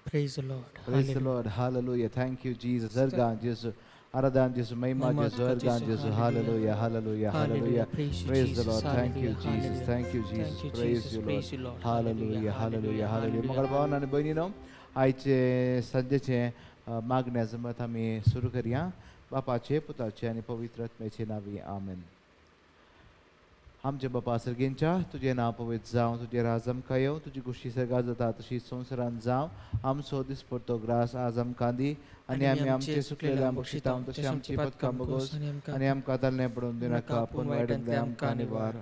Praise the Lord. Praise the Lord. Hallelujah. Thank you, Jesus. Argan Jesus. Aradan Jesus. Mahima Jesus. Argan Jesus. Hallelujah. Hallelujah. Hallelujah. Praise the Lord. Thank you, Jesus. Thank you, Jesus. Praise you, Lord. Hallelujah. Hallelujah. Hallelujah. मंगल भावन आणि बहिणीनो, आजचे संध्याचे मागण्याचं मत आम्ही सुरू करूया. बापाचे, पुताचे आणि पवित्र आत्म्याचे नावे. आमेन. आमचे बापा सर्गेंच्या, तुझे नाव पवित्र जावं, तुझे राजमका येवं, तुझी गोष्टी सर्गा जाता तशी संवसारान जावं. आमचो दीस पडतो ग्रास आज आमकां दी आनी आमी आमचे सुकलेल्या बक्षितां तशी आमची पदकां बगोस आनी आमकां तल्ले पडून दिनाका पूण वायटांतले आमकां निवार.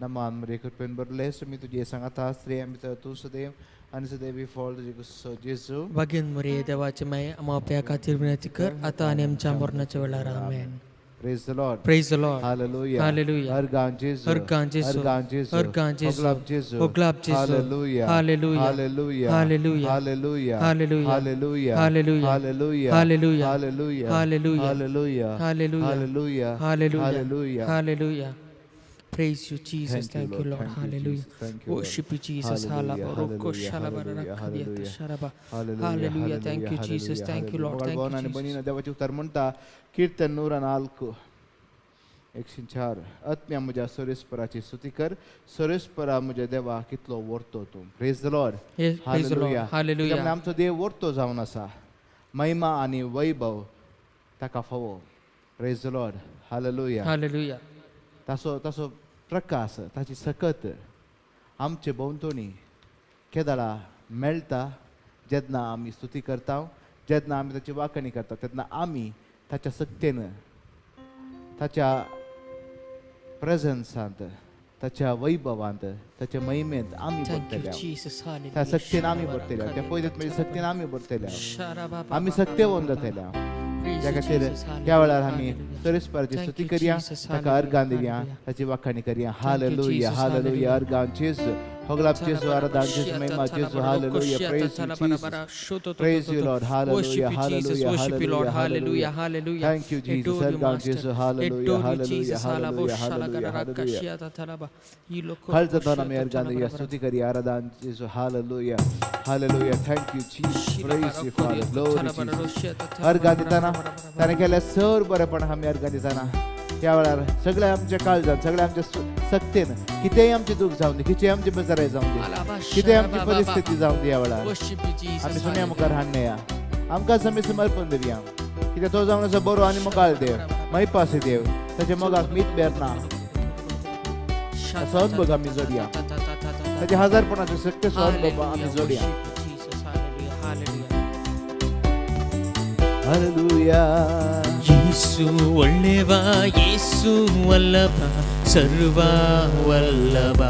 नमान मरे कृपेन बरले सुमी तुझे सांगाता स्त्री आमी तर तू सदैव आणि सदैव फळ तुझे गुस्सो जेजू. वागीन मरे देवाचे माये आमच्या खातीर विनंती कर आता आणि आमच्या मरणाच्या वेळार. आमेन. Praise the Lord. Praise the Lord. Hallelujah. Hallelujah. Argan Jesus. Argan Jesus. Argan Jesus. Argan Jesus. Oglab Jesus. Oglab Jesus. Hallelujah. Hallelujah. Hallelujah. Hallelujah. Hallelujah. Hallelujah. Hallelujah. Hallelujah. Hallelujah. Hallelujah. Hallelujah. Hallelujah. Hallelujah. Hallelujah. Hallelujah. Hallelujah. Hallelujah. Hallelujah. Praise you, Jesus. Thank you, Lord. Thank you, Hallelujah. Jesus. Thank you, Lord. Worship you, Jesus. Hallelujah. Hallelujah. Hallelujah. Hallelujah. Hallelujah. Thank you, Jesus. Thank you, Lord. Thank you, Jesus. बनीना देवाचे उतार म्हणता कीर्तन 104 104. आत्म्या म्हज्या सोरेस्पराची स्तुती कर, सोरेस्परा म्हज्या देवा कितलो वर्तो तूं. Praise the lord. Hallelujah. Hallelujah. आमचो देव वर्तो जावन आसा. महिमा आनी वैभव ताका फावो. Praise the lord. Hallelujah. Hallelujah. ताचो प्रकाश ताची सकत आमचे भोंवतणी केदाळा मेळटा जेन्ना आमी स्तुती करता, जेन्ना आमी ताची वाखणी करता, तेन्ना आमी ताच्या सक्तेन, ताच्या प्रेझन्सांत, ताच्या वैभवांत, ताच्या महिमेंत आमी भरतल्या. त्या सक्तीन आमी भरतल्या. त्या पयलीत म्हणजे सक्तीन आमी भरतल्या. आमी सक्तेवन जातल्या. त्या खातीर त्या वेळार आमी सोरेस्पराची स्तुती करया, ताका अर्गां दिवया, ताची वाखणी करया. हालेलुया. हालेलुया. अर्गां जेजू. Hoglab Jesu, Aradan Jesu, Mahima Jesu, hallelujah, praise you, Jesus, praise you, Lord, hallelujah, hallelujah, worship you, Lord, hallelujah, hallelujah. Thank you, Jesus, Argan Jesu, hallelujah, hallelujah, hallelujah, hallelujah. Khalza Dana me Argan diya, stuti kariya, Aradan Jesu, hallelujah, hallelujah. Thank you, Jesus, praise you, Father, glory Jesus. Argan ditana, tane केल्या sir बरेपण आमी अर्गां दिताना त्या वेळार सगळे आमच्या काळजात, सगळे आमच्या सक्तेन कितेंय आमचे दुख जावन दी, कितेंय आमची बेजाराय जावन दी, कितेंय आमची परिस्थिती जावन दी, ह्या वेळार आमी सुम्या मुखार हाडया, आमकां आमी समर्पण दिवया. कित्याक तो जावन आसा बरो आनी मोगाळ देव, मैपासी देव, ताच्या मोगाक मीठ बेरना. ताचो अनुभव आमी जोडया, ताच्या हजारपणाचो सत्य अनुभव आमी जोडया. हालेलुया. ಯೇಸು ಒಳ್ಳೆವ, ಯೇಸು ವಲ್ಲಭ, ಸರ್ವ ವಲ್ಲಭ.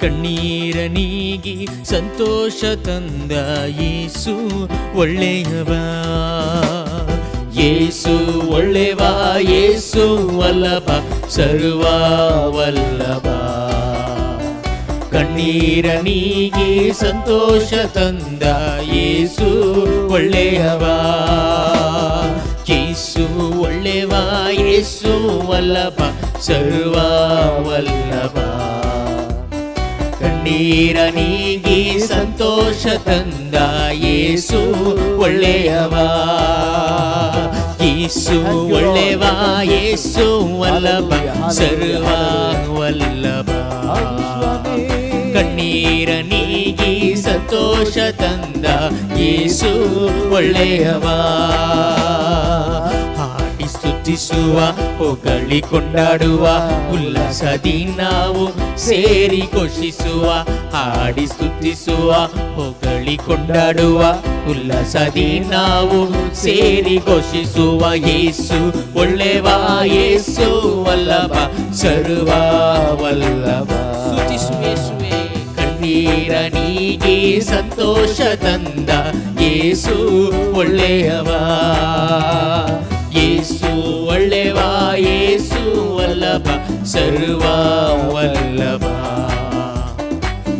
ಕಣ್ಣೀರ ನೀಗಿ ಸಂತೋಷ ತಂದ ಯೇಸು ಒಳ್ಳೆಯವ. ಯೇಸು ಒಳ್ಳೆವ, ಯೇಸು ವಲ್ಲಭ, ಸರ್ವ ವಲ್ಲಭ. ಕಣ್ಣೀರ ನೀಗಿ ಸಂತೋಷ ತಂದ ಯೇಸು ಒಳ್ಳೆಯವ. ಯೇಸು ಒಳ್ಳೆವ, ಯೇಸು ವಲ್ಲಭ, ಸರ್ವ ವಲ್ಲಭ. ಕಣ್ಣೀರ ನೀಗಿ ಸಂತೋಷ ತಂದ ಯೇಸು ಒಳ್ಳೆಯವ. ಯೇಸು ಒಳ್ಳೆವ, ಯೇಸು ವಲ್ಲಭ, ಸರ್ವ ವಲ್ಲಭ. ಕಣ್ಣೀರ ನೀಗಿ ಸಂತೋಷ ತಂದ ಯೇಸು ಒಳ್ಳೆಯವ. ಹಾಡಿ ಸ್ತುತಿಸುವ, ಹೊಗಳಿ ಕೊಂಡಾಡುವ, ಉಲ್ಲಾಸದಿ ನಾವು ಸೇರಿ ಘೋಷಿಸುವ. ಹಾಡಿ ಸ್ತುತಿಸುವ, ಹೊಗಳಿ ಕೊಂಡಾಡುವ, ಉಲ್ಲಾಸದಿ ನಾವು ಸೇರಿ ಘೋಷಿಸುವ. ಯೇಸು ಒಳ್ಳೆವ, ಯೇಸು ವಲ್ಲಭ, ಸರ್ವ ವಲ್ಲಭ. ಕಣ್ಣೀರ ನೀಗಿ ಸಂತೋಷ ತಂದ ಯೇಸು ಒಳ್ಳೆಯವ. ಯೇಸು ಒಳ್ಳೆವ, ಯೇಸು ವಲ್ಲಭ, ಸರ್ವ ವಲ್ಲಭ.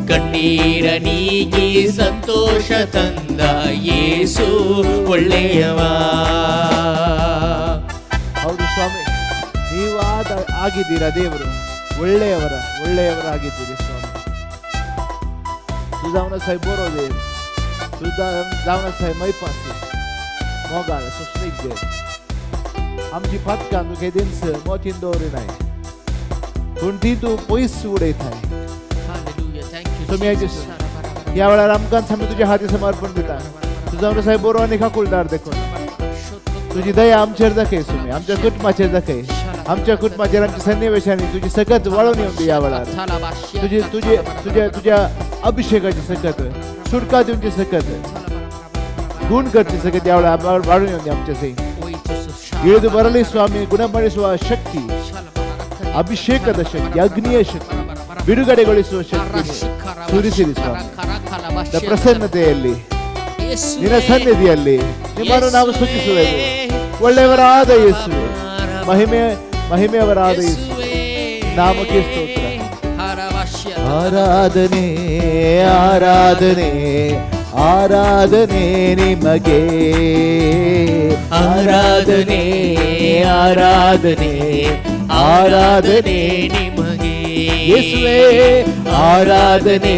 ಕಣ್ಣೀರ ನೀಗಿ ಸಂತೋಷ ತಂದ ಯೇಸು ಒಳ್ಳೆಯವ. ಹೌದು ಸ್ವಾಮಿ, ನೀವು ಆಗಿದ್ದೀರಾ ದೇವರು, ಒಳ್ಳೆಯವರಾಗಿದ್ದೀರಿ ಸ್ವಾಮಿ. Sudah saya borode, sudah saya mai pasi, mogal sosnigde. Amji patkan tu kedin se motin dore nai. Kunti tu pois ude thai. Hallelujah, thank you. So मैं जिस या वाला रामकांत समय तुझे हाथी समर्पण देता. सुजावने साहेब बोरवाने का कुलदार देखो. तुझी दया आमचेर दाखे सुमे, आमच्या कुटुंबाचेर दाखे. आमच्या कुटुंबाचेर आमच्या सन्निवेशाने तुझी सगत वाळवणी होती या वाला. तुझ्या अभिषेकाची सकत, सुटका देऊनची सकत, गुण करते सकत यावेळा वाढून येऊन आमच्या सही. इळದು ಬರಲಿ ಸ್ವಾಮಿ, ಗುಣಪಡಿಸುವ ಶಕ್ತಿ, ಅಭಿಷೇಕದ ಶಕ್ತಿ, ಅಗ್ನಿಯ ಶಕ್ತಿ, ಬಿಡುಗಡೆಗೊಳಿಸುವ ಶಕ್ತಿ ಸುರಿಸಿರಿ ಸ್ವಾಮಿ. ಪ್ರಸನ್ನತೆಯಲ್ಲಿ, ನಿನ್ನ ಸನ್ನಿಧಿಯಲ್ಲಿ ನಿಮ್ಮನ್ನು ನಾವು ಸ್ತುತಿಸುವೆವು. ಒಳ್ಳೆಯವರಾದ ಯೇಸುವೆ, ಮಹಿಮೆಯವರಾದ ಯೇಸುವೆ, ನಾಮಕ್ಕೆ ಸ್ತೋತ್ರ. ಆರಾಧನೆ ಆರಾಧನೆ ಆರಾಧನೆ ನಿಮಗೆ, ಆರಾಧನೆ ಆರಾಧನೆ ಆರಾಧನೆ ನಿಮಗೆ ಯೇಸುವೆ. ಆರಾಧನೆ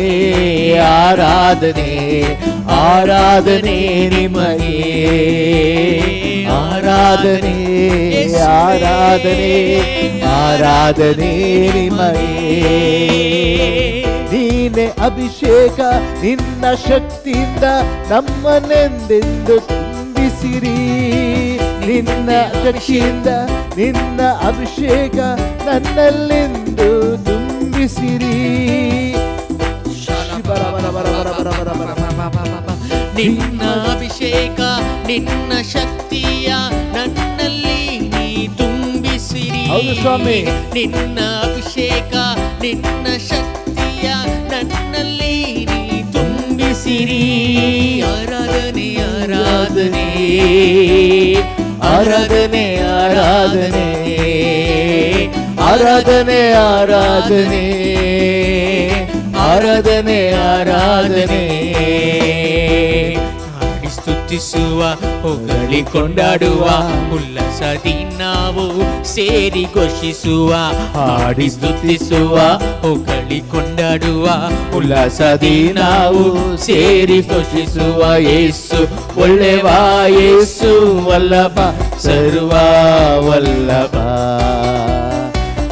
ಆರಾಧನೆ ಆರಾಧನೆ ನಿಮಗೆ, ಆರಾಧನೆ ಆರಾಧನೆ ಆರಾಧನೆ ನಿಮಗೆ. ನೀನೆ ಅಭಿಷೇಕ, ನಿನ್ನ ಶಕ್ತಿಯಿಂದ ನಮ್ಮನ್ನೆಂದೆಂದು ತುಂಬಿಸಿರಿ. ನಿನ್ನ ಶಕ್ತಿಯಿಂದ, ನಿನ್ನ ಅಭಿಷೇಕ ನನ್ನಲ್ಲೆಂದು ತುಂಬಿಸಿರಿ. ನಿನ್ನ ಅಭಿಷೇಕ, ನಿನ್ನ ಶಕ್ತಿಯ ನನ್ನಲ್ಲಿ ನೀ ತುಂಬಿಸಿರಿ. ಹೌದು ಸ್ವಾಮಿ. ನಿನ್ನ ಅಭಿಷೇಕ, ನಿನ್ನ ಶಕ್ತಿಯ ನನ್ನಲ್ಲಿ ನೀ ತುಂಬಿಸಿರಿ. ಆರಾಧನೆ ಆರಾಧನೆ ಆರಾಧನೆ ಆರಾಧನೆ ಆರಾಧನೆ ಆರಾಧನೆ ಆರಾಧನೆ ಆರಾಧನೆ. ಹಾಡಿ ಸ್ತುತಿಸುವ, ಹೊಗಳಿ ಕೊಂಡಾಡುವ, ಉಲ್ಲಾಸದಿ ನಾವು ಸೇರಿ ಘೋಷಿಸುವ. ಹಾಡಿ ಸ್ತುತಿಸುವ, ಹೊಗಳಿ ಕೊಂಡಾಡುವ, ಉಲ್ಲಾಸದಿ ನಾವು ಸೇರಿ ಘೋಷಿಸುವ. ಯೇಸು ಒಳ್ಳೆವ, ಯೇಸು ವಲ್ಲಭ, ಸರ್ವ ವಲ್ಲಭ.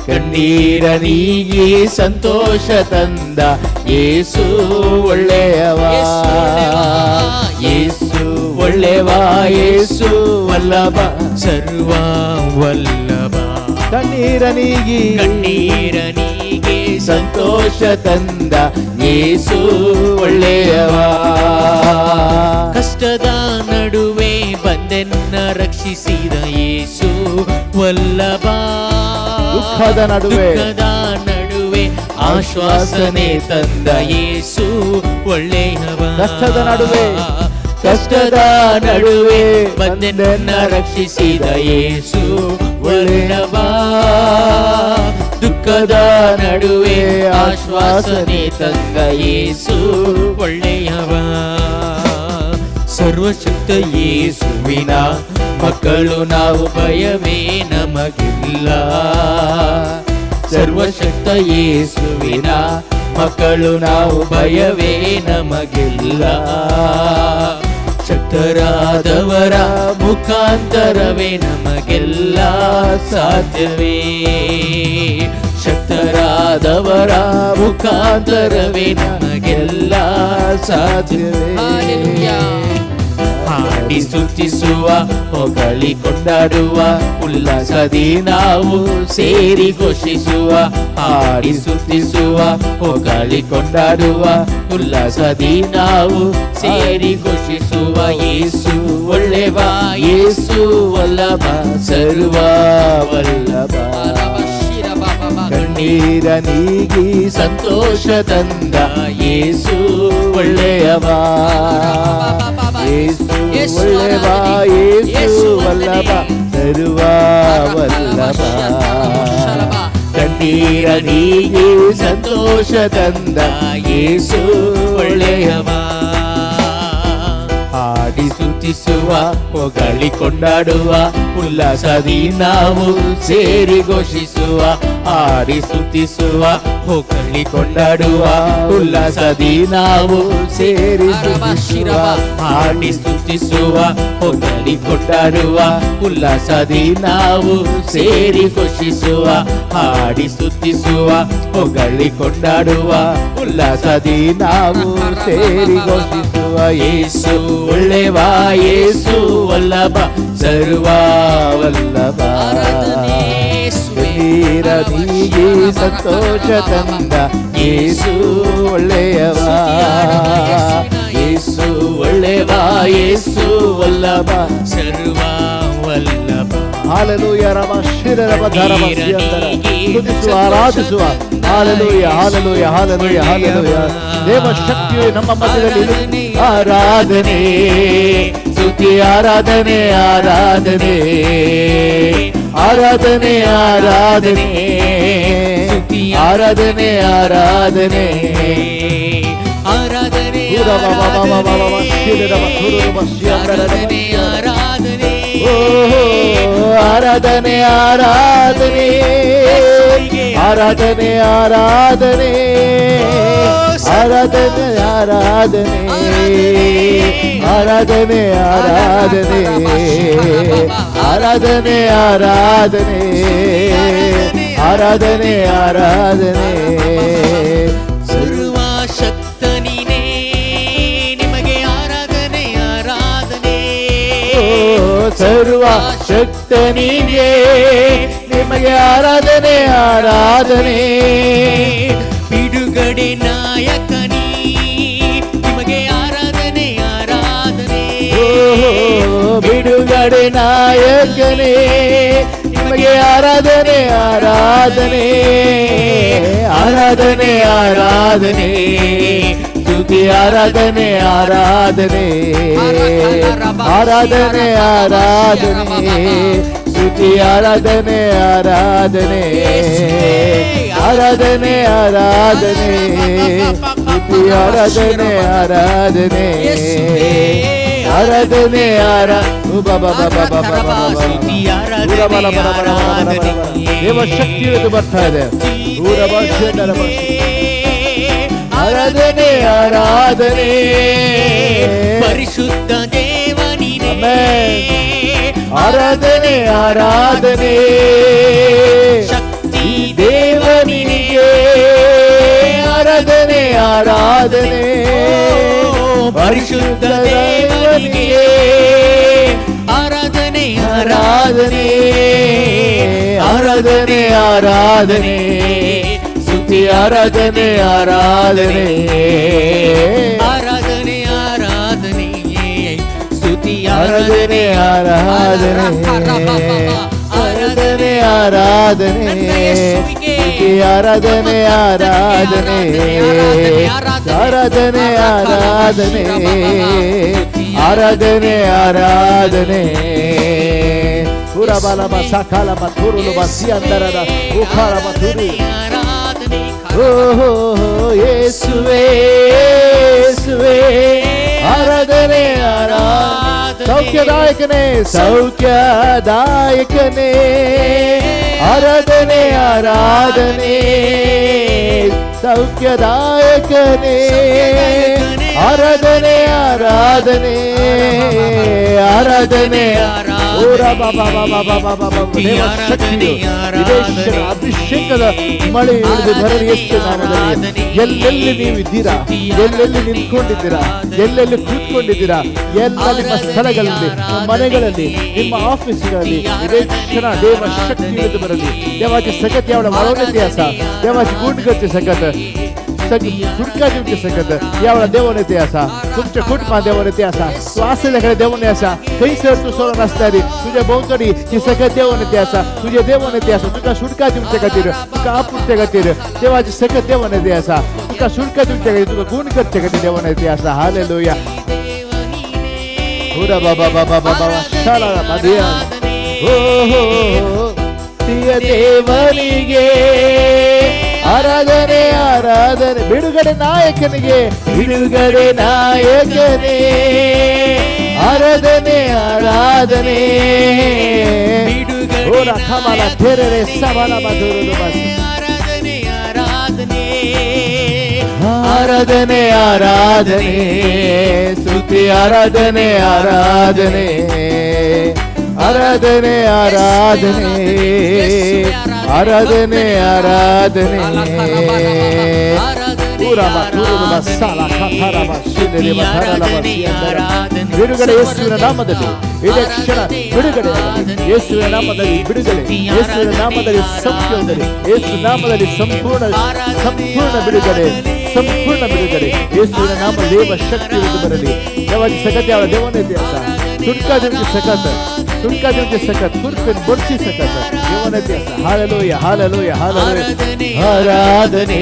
ಕಣ್ಣೀರ ನೀಗಿ ಸಂತೋಷ ತಂದ ಯೇಸು ಒಳ್ಳೆಯವ. ಯೇಸು ಒಳ್ಳೆವ, ಯೇಸು ವಲ್ಲಭ, ಸರ್ವ ವಲ್ಲಭ. ಕಣ್ಣೀರ ನೀಗಿ ಸಂತೋಷ ತಂದ ಯೇಸು ಒಳ್ಳೆಯವ. ಕಷ್ಟದ ನಡುವೆ ಬಂದ ಬಂದೆನ್ನ ರಕ್ಷಿಸಿದ ಯೇಸು ವಲ್ಲಭ. ದುಃಖದ ನಡುವೆ ಆಶ್ವಾಸನೆ ತಂದ ಯೇಸು ಒಳ್ಳೆಯವ. ಕಷ್ಟದ ನಡುವೆ ಬಂದೆನ್ನ ರಕ್ಷಿಸಿದ ಯೇಸು ವಲ್ಲಭ. ದುಃಖದ ನಡುವೆ ಆಶ್ವಾಸನೆ ತಂದ ಯೇಸು ಒಳ್ಳೆಯವ. ಸರ್ವಶಕ್ತ ಯೇಸುವಿನ ಮಕ್ಕಳು ನಾವು, ಭಯವೇ ನಮಗಿಲ್ಲ. ಸರ್ವಶಕ್ತ ಯೇಸುವಿನ ಮಕ್ಕಳು ನಾವು, ಭಯವೇ ನಮಗಿಲ್ಲ. ಶಕ್ತರಾದವರ ಮುಖಾಂತರವೇ ನಮಗೆಲ್ಲ ಸಾಧ್ಯವೇ. ಶಕ್ತರಾದವರ ಮುಖಾಂತರವೇ ನಮಗೆಲ್ಲ ಸಾಧ್ಯವೇ. ಹಾಡಿ ಸ್ತುತಿಸುವ, ಹೊಗಳಿ ಕೊಂಡಾಡುವ, ಉಲ್ಲಾಸದಿ ನಾವು ಸೇರಿ ಘೋಷಿಸುವ. ಹಾಡಿ ಸ್ತುತಿಸುವ, ಹೊಗಳಿ ಕೊಂಡಾಡುವ, ಉಲ್ಲಾಸದಿ ನಾವು ಸೇರಿ ಘೋಷಿಸುವ. ಯೇಸು ಒಳ್ಳೆವ, ಯೇಸು ವಲ್ಲಭ, ಸರ್ವ ವಲ್ಲಭ. ಕಣ್ಣೀರ ನೀಗಿ ಸಂತೋಷ ತಂದ ಯೇಸು ಒಳ್ಳೆಯವ. ಯೇಸು ಒಳ್ಳೆಯವ, ಯೇಸು ವಲ್ಲಭ, ಸರ್ವ ವಲ್ಲಭ. ಕಣ್ಣೀರ ನೀಗಿ ಸಂತೋಷ ತಂದ ಯೇಸು ಒಳ್ಳೆಯವ. ಹಾಡಿ ಸ್ತುತಿಸುವ, ಹೊಗಳಿ ಕೊಂಡಾಡುವ, ಉಲ್ಲಾಸದಿ ನಾವು ಸೇರಿ ಘೋಷಿಸುವ. ಹಾಡಿ ಸ್ತುತಿಸುವ, ಹೊಗಳಿ ಕೊಂಡಾಡುವ, ಉಲ್ಲಾಸದಿ ನಾವು ಸೇರಿ ಸ್ತುತಿಸುವ. ಹಾಡಿ ಸ್ತುತಿಸುವ, ಹೊಗಳಿ ಕೊಂಡಾಡುವ, ಉಲ್ಲಾಸದಿ ನಾವು ಸೇರಿ ಘೋಷಿಸುವ. ಹಾಡಿ ಸ್ತುತಿಸುವ, ಹೊಗಳಿ ಕೊಂಡಾಡುವ, ಉಲ್ಲಾಸದಿ ನಾವು ಸೇರಿ ಘೋಷಿಸುವ. ಯೇಸು ಒಳ್ಳೆವ, ಯೇಸು ವಲ್ಲಭ, ಸರ್ವ ವಲ್ಲಭ. ನೀರದಿಗೆ ಸಂತೋಷ ತಂದ ಯೇಸು ಒಳ್ಳೆಯವ. ಯೇಸು ಒಳ್ಳೆವ, ಯೇಸು ವಲ್ಲಭ, ಸರ್ವ ವಲ್ಲಭ. ಹಾಲೆಲೂಯ. ರಮ ಶಿರರಮ ಧರಮ ಸಿಯಂತರ ಸ್ತುತಿಸುವ, ಆರಾಧಿಸುವ. Hallelujah, hallelujah, hallelujah, hallelujah. ದೇವ ಶಕ್ತಿಯು ನಮ್ಮ ಮಧ್ಯದಲ್ಲಿ. ಆರಾಧನೆ, ಸ್ತುತಿ, ಆರಾಧನೆ, ಆರಾಧನೆ, ಆರಾಧನೆ, ಆರಾಧನೆ, ಆರಾಧನೆ, ಆರಾಧನೆ, ಆರಾಧನೆ, ಆರಾಧನೆ, ಆರಾಧನೆ, ಆರಾಧನೆ, ಆರಾಧನೆ, ಆರಾಧನೆ, ಆರಾಧನೆ, ಆರಾಧನೆ, ಆರಾಧನೆ, ಆರಾಧನೆ, ಆರಾಧನೆ, ಆರಾಧನೆ, ಆರಾಧನೆ. ಸರ್ವಶಕ್ತ ನೀನೇ, ನಿಮಗೆ ಆರಾಧನೆ, ಆರಾಧನೆ. ಸರ್ವಶಕ್ತ ನೀನೇ, ನಿಮಗೆ ಆರಾಧನೆ, ಆರಾಧನೆ. ಬಿಡುಗಡೆ ನಾಯಕನೇ, ನಿಮಗೆ ಆರಾಧನೆ, ಆರಾಧನೆ. ಬಿಡುಗಡೆ ನಾಯಕನೇ, ನಿಮಗೆ ಆರಾಧನೆ, ಆರಾಧನೆ, ಆರಾಧನೆ, ಆರಾಧನೆ, ಸ್ತುತಿ, ಆರಾಧನೆ, ಆರಾಧನೆ, ಆರಾಧನೆ, ಆರಾಧನೆ, ಸ್ತುತಿ, ಆರಾಧನೆ, ಆರಾಧನೆ, ಆರಾಧನೆ, ಆರಾಧನೆ, ಸ್ತುತಿ, ಆರಾಧನೆ, ಆರಾಧನೆ, ಆರಾಧನೆ, ದೇವ ಶಕ್ತಿಯು ಇದು ಬರ್ತಾ ಇದೆ. ಆರಾಧನೆ, ಆರಾಧನೆ, ಪರಿಶುದ್ಧ ದೇವನಿಗೆ ಆರಾಧನೆ, ಆರಾಧನೆ, ಶಕ್ತಿ ದೇವನಿಗೆ ಆರಾಧನೆ, ಆರಾಧನೆ, ಪರಿಶುದ್ಧ ದೇವನಿಗೆ ಆರಾಧನೆ, ಆರಾಧನೆ, ಆರಾಧನೆ, ಆರಾಧನೆ, ಸ್ತುತಿ, ಆರಾಧನೆ, ಆರಾಧನೆ, ಆರಾಧನೆ, ಆರಾಧನೆ, ಸ್ತುತಿ ಆರಾಧನೆ ಆರಾಧನೆ ಆರಾಧನೆ ಆರಾಧನೆ ಸ್ತುತಿ ಆರಾಧನೆ ಆರಾಧನೆ ಆರಾಧನೆ ಆರಾಧನೆ ಆರಾಧನೆ ಆರಾಧನೆ ಪುರಬಲಮ ಸಕಾಲಮ ತುರುಲು ಬಸಿಯಂದರದ ಉಖಾಲಮ ತುರು ಓಹೋ ಯೇಸುವೇ ಯೇಸುವೇ ಆರಾಧನೆ ಆರಾಧನೆ ಸೌಖ್ಯದಾಯಕನೇ ಸೌಖ್ಯದಾಯಕನೇ ಆರಾಧನೆ ಆರಾಧನೆ ಸೌಖ್ಯದಾಯಕನೇ ಆರಾಧನೆ ಆರಾಧನೆ ಆರಾಧನೆ ಅಭಿಷೇಕದ ಮಳೆ ಇಳಿದು ಬರಲಿ ಯೇಸು ನಾಮದಲ್ಲಿ. ಎಲ್ಲೆಲ್ಲಿ ನೀವು ಇದ್ದೀರಾ, ಎಲ್ಲೆಲ್ಲಿ ನಿಂತ್ಕೊಂಡಿದ್ದೀರಾ, ಎಲ್ಲೆಲ್ಲಿ ಕೂತ್ಕೊಂಡಿದ್ದೀರಾ, ಎಲ್ಲ ನಿಮ್ಮ ಸ್ಥಳಗಳಲ್ಲಿ, ನಿಮ್ಮ ಮನೆಗಳಲ್ಲಿ, ನಿಮ್ಮ ಆಫೀಸ್ಗಳಲ್ಲಿ ಇದೇ ಕ್ಷಣ ದೇವ ಶಕ್ತಿ ಇಳಿದು ಬರಲಿ. देवाची सकत एवढा वाढवण्यात यासा, देवाची गुणगती सकत सुटकाची तुमची सकत एवढा देवाने ते असा, तुमच्या कुटुंबा देवाने ते असा, तू असल्याकडे देवाने असा, काही सर तू सोडून असणारी तुझ्या भोवतडी ही सकत देवाने ते असा, तुझ्या देवाने ते असा, तुका सुटका तुमच्या खातीर, तुका आपुरच्या खातीर देवाची सकत देवाने ते असा, तुका सुटका तुमच्या खातीर, तुका गुण करच्या खातीर देवाने ते असा. हालेलुया. हुरा बाबा बाबा बाबा शाला बादिया हो हो ಪ್ರಿಯ ದೇವನಿಗೆ ಆರಾಧನೆ ಆರಾಧನೆ. ಬಿಡುಗಡೆ ನಾಯಕನಿಗೆ ಬಿಡುಗಡೆ ನಾಯಕನೇ ಆರಾಧನೆ ಆರಾಧನೆ ಓರ ಕಮಲ ತೆರೆರೆ ಸಬಲ ಮಧುರ ಬಸ್ ಆರಾಧನೆ ಆರಾಧನೆ ಸ್ತುತಿ ಆರಾಧನೆ ಆರಾಧನೆ ಆರಾಧನೆ ಆರಾಧನೆ ಆರಾಧನೆ ಆರಾಧನೆ ಬಿಡುಗಡೆ ಯೇಸುವಿನ ನಾಮದಲ್ಲಿ ಇದೇ ಕ್ಷಣ ಬಿಡುಗಡೆ ಯೇಸುವಿನ ನಾಮದಲ್ಲಿ ಬಿಡುಗಡೆ ಯೇಸುವಿನ ನಾಮದಲ್ಲಿ ಸೌಖ್ಯದಲ್ಲಿ ಯೇಸು ನಾಮದಲ್ಲಿ ಸಂಪೂರ್ಣ ಬಿಡುಗಡೆ ಸಂಪೂರ್ಣ ಬಿಡುಗಡೆ ಯೇಸುವಿನ ನಾಮ ದೇವ ಶಕ್ತಿ ಇಳಿದು ಬರಲಿ. ದೇವಾದಿ ಸಕತ್ ಯಾವ ದೇವನೇ ದೇವಸ ಸುಡ್ಕಾ ದೇವಕ್ಕೆ ಸಕತ್ ಸುಡ್ಕಾ ದೇವಕ್ಕೆ ಸಕತ್ ಕುರ್ಕನ್ ಬೊಡ್ಸಿ ಸಕತ್ ದೇವನೇ ದೇವಸ. Hallelujah hallelujah hallelujah. ಆರಾಧನೆ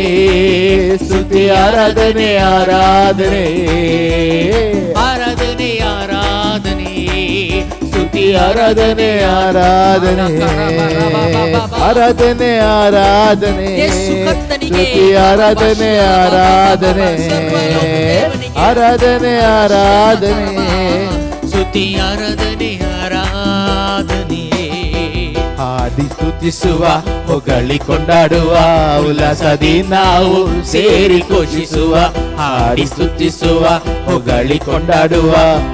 ಸ್ತುತಿ ಆರಾಧನೆ ಆರಾಧನೆ ಆರಾಧನೆ ಆರಾಧನೆ ಸ್ತುತಿ ಆರಾಧನೆ ಆರಾಧನೆ ಆರಾಧನೆ ಆರಾಧನೆ ಸ್ತುತಿ ಆರಾಧನೆ ಆರಾಧನೆ ಆರಾಧನೆ ಆರಾಧನೆ ಸ್ತುತಿ ಆರಾಧನೆ ಆರಾಧನೆ. ಹಾಡಿ ಸ್ತುತಿಸುವ ಹೊಗಳಿ ಕೊಂಡಾಡುವ ಉಲ್ಲಾಸದಿ ನಾವು ಸೇರಿ ಘೋಷಿಸುವ. ಹಾಡಿ ಸ್ತುತಿಸುವ ಹೊಗಳಿ ಕೊಂಡಾಡುವ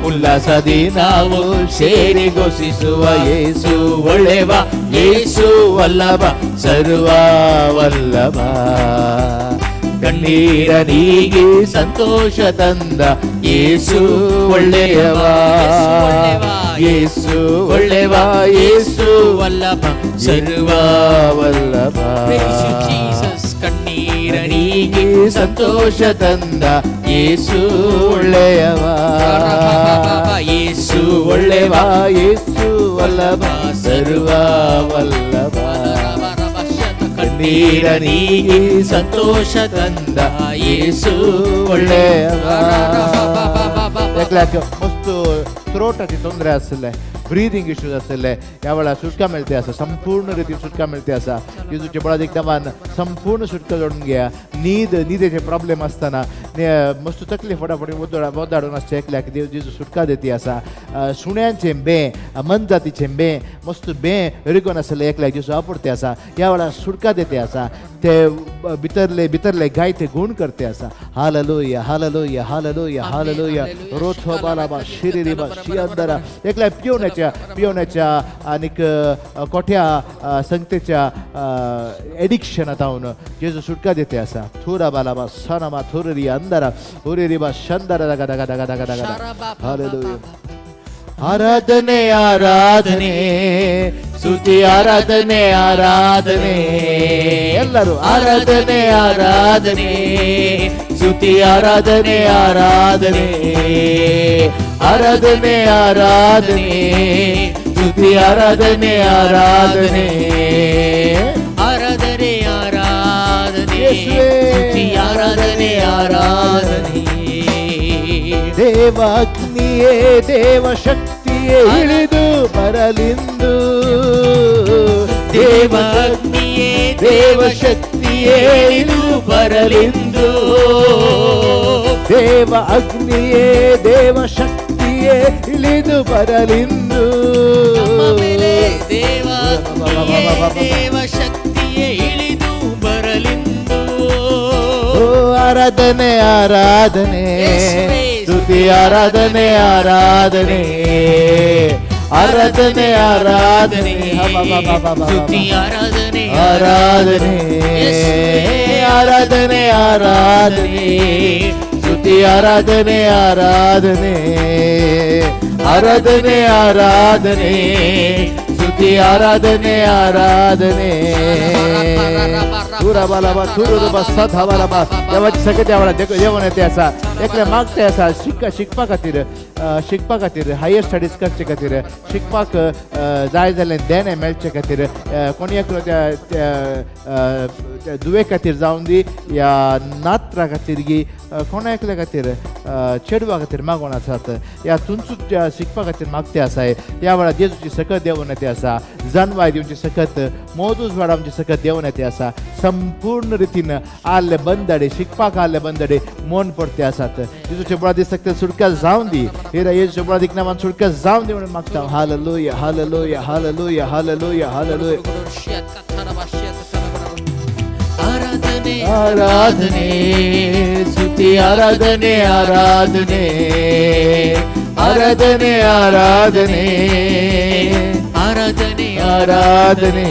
ಉಲ್ಲಾಸದಿ ನಾವು ಸೇರಿ ಘೋಷಿಸುವ. ಯೇಸು ಒಳ್ಳೆವ ಯೇಸು ವಲ್ಲಭ ಸರ್ವ ವಲ್ಲಭ ಕಣ್ಣೀರ ನೀಗಿ ಸಂತೋಷ ತಂದ ಯೇಸು ಒಳ್ಳೆಯವ ಯೇಸು ಒಳ್ಳೆವ ಯೇಸು ವಲ್ಲಭ ಸರ್ವ ವಲ್ಲಭ ಕಣ್ಣೀರ ನೀಗಿ ಸಂತೋಷ ತಂದ ಯೇಸು ಒಳ್ಳೆಯವ ಯೇಸು ಒಳ್ಳೆವ ಯೇಸು ವಲ್ಲಭ ಸರ್ವ ವಲ್ಲಭ ಕಣ್ಣೀರ ನೀಗಿ ಸಂತೋಷ ತಂದ ಯೇಸು ಒಳ್ಳೆಯವ. मस्त थ्रोटाची ತೊಂದರೆ असले ब्रीदिंग इश्यूज असले यावेळा सुटका मिळते असा संपूर्ण रीतीने सुटका मिळते असा. येजूच्या बळात एकदम संपूर्ण सुटका जोडून घ्या. न्हिदेचे प्रॉब्लेम असताना मस्त तकलीफ फटाफट वोदाडून असते एकल्याक देव जेजू सुटका देते असा. सुण्यांचे बे मन जातीचे बे मस्त बे रिगोन असले एकल्याक जेजू आपुरते असा. यावेळा सुटका देते असा. ते भितरले गाय ते गुण करते असा. हालेलुया हालेलुया हालेलुया हालेलुया. रोथोबालाबा शिरिरिबा शियांदरा एकल्या पिवण्याच्या आणि कोठ्या संगतेच्या एडिक्शन आतावन जेजू सुटका देते असा. थोरा बालाबा सनामा थोररी अंदरा ओरेरिबा शंदरा दगा दगा दगा दगा दगा. हालेलुया. ಆರಾಧನೆ ಆರಾಧನೆ ಸ್ತುತಿ ಆರಾಧನೆ ಆರಾಧನೆ ಎಲ್ಲರೂ ಆರಾಧನೆ ಆರಾಧನೆ ಸ್ತುತಿ ಆರಾಧನೆ ಆರಾಧನೆ ಆರಾಧನೆ ಆರಾಧನೆ ಸ್ತುತಿ ಆರಾಧನೆ ಆರಾಧನೆ ಆರಾಧನೆ ಆರಾಧನೆ ಯೇಸುವೇ. ಸ್ತುತಿ ಆರಾಧನೆ ಆರಾಧನೆ ದೇವಾಗ್ನಿಯೇ ದೇವ ಶಕ್ತಿಯೇ ಇಳಿದು ಬರಲಿಂದು ದೇವಾಗ್ನಿಯೇ ದೇವ ಶಕ್ತಿಯೇ ಇಳಿದು ಬರಲಿಂದು ದೇವ ಅಗ್ನಿಯೇ ದೇವ ಶಕ್ತಿಯೇ ಇಳಿದು ಬರಲಿಂದು ನಮ್ಮ ಮೇಲೆ ದೇವಾಗ್ನಿಯೇ ದೇವ ಶಕ್ತಿಯೇ ಇಳಿದು ಬರಲಿಂದು ಓ ಆರಾಧನೆ ಆರಾಧನೆ ಯೇಸುವೇ. ಸ್ತುತಿ ಆರಾಧನೆ ಆರಾಧನೆ ಆರಾಧನೆ ಆರಾಧನೆ ಸ್ತುತಿ ಆರಾಧನೆ ಆರಾಧನೆ ಯೇಸುವೇ. ಆರಾಧನೆ ಆರಾಧನೆ ಸ್ತುತಿ ಆರಾಧನೆ ಆರಾಧನೆ ಆರಾಧನೆ ಆರಾಧನೆ ಸ್ತುತಿ ಆರಾಧನೆ ಆರಾಧನೆ तुराबालाबा तुरुरुबा सधाबालाबा देवाची सगळी देवाला जेवण येते असा एकले मागते असा शिकपा खातीर हायर स्टडीज करचे खातीर शिकपाक जाय जाल्यार देणे मेळचे खातीर कोणी एकलो त्या दुवे खातीर जावन दी या नात्रा खातीर गी कोणा एकल्या खातीर चेडवा खातीर मागोन आसात या तुमचो शिकपा खातीर मागते आसाय या वेळार जेजूची सकत देवण येते आसा जानवाय दिवची सकत मोदूज वाडा आमची सकत देवण येते आसा संपूर्ण रितीन आल्ले बंदडे शिकपाक आल्ले बंदडे मोन पडते आसात जेजूचे बळा दिसता सुटका जावन दी हेरा येजूचे बळा दिक नामान सुटका जावन दी म्हणून मागता हालेलुया हालेलुया हालेलुया हालेलुया हालेलुया आराधने आराधने स्तुति आराधने आराधने आराधने आराधने आराधने आराधने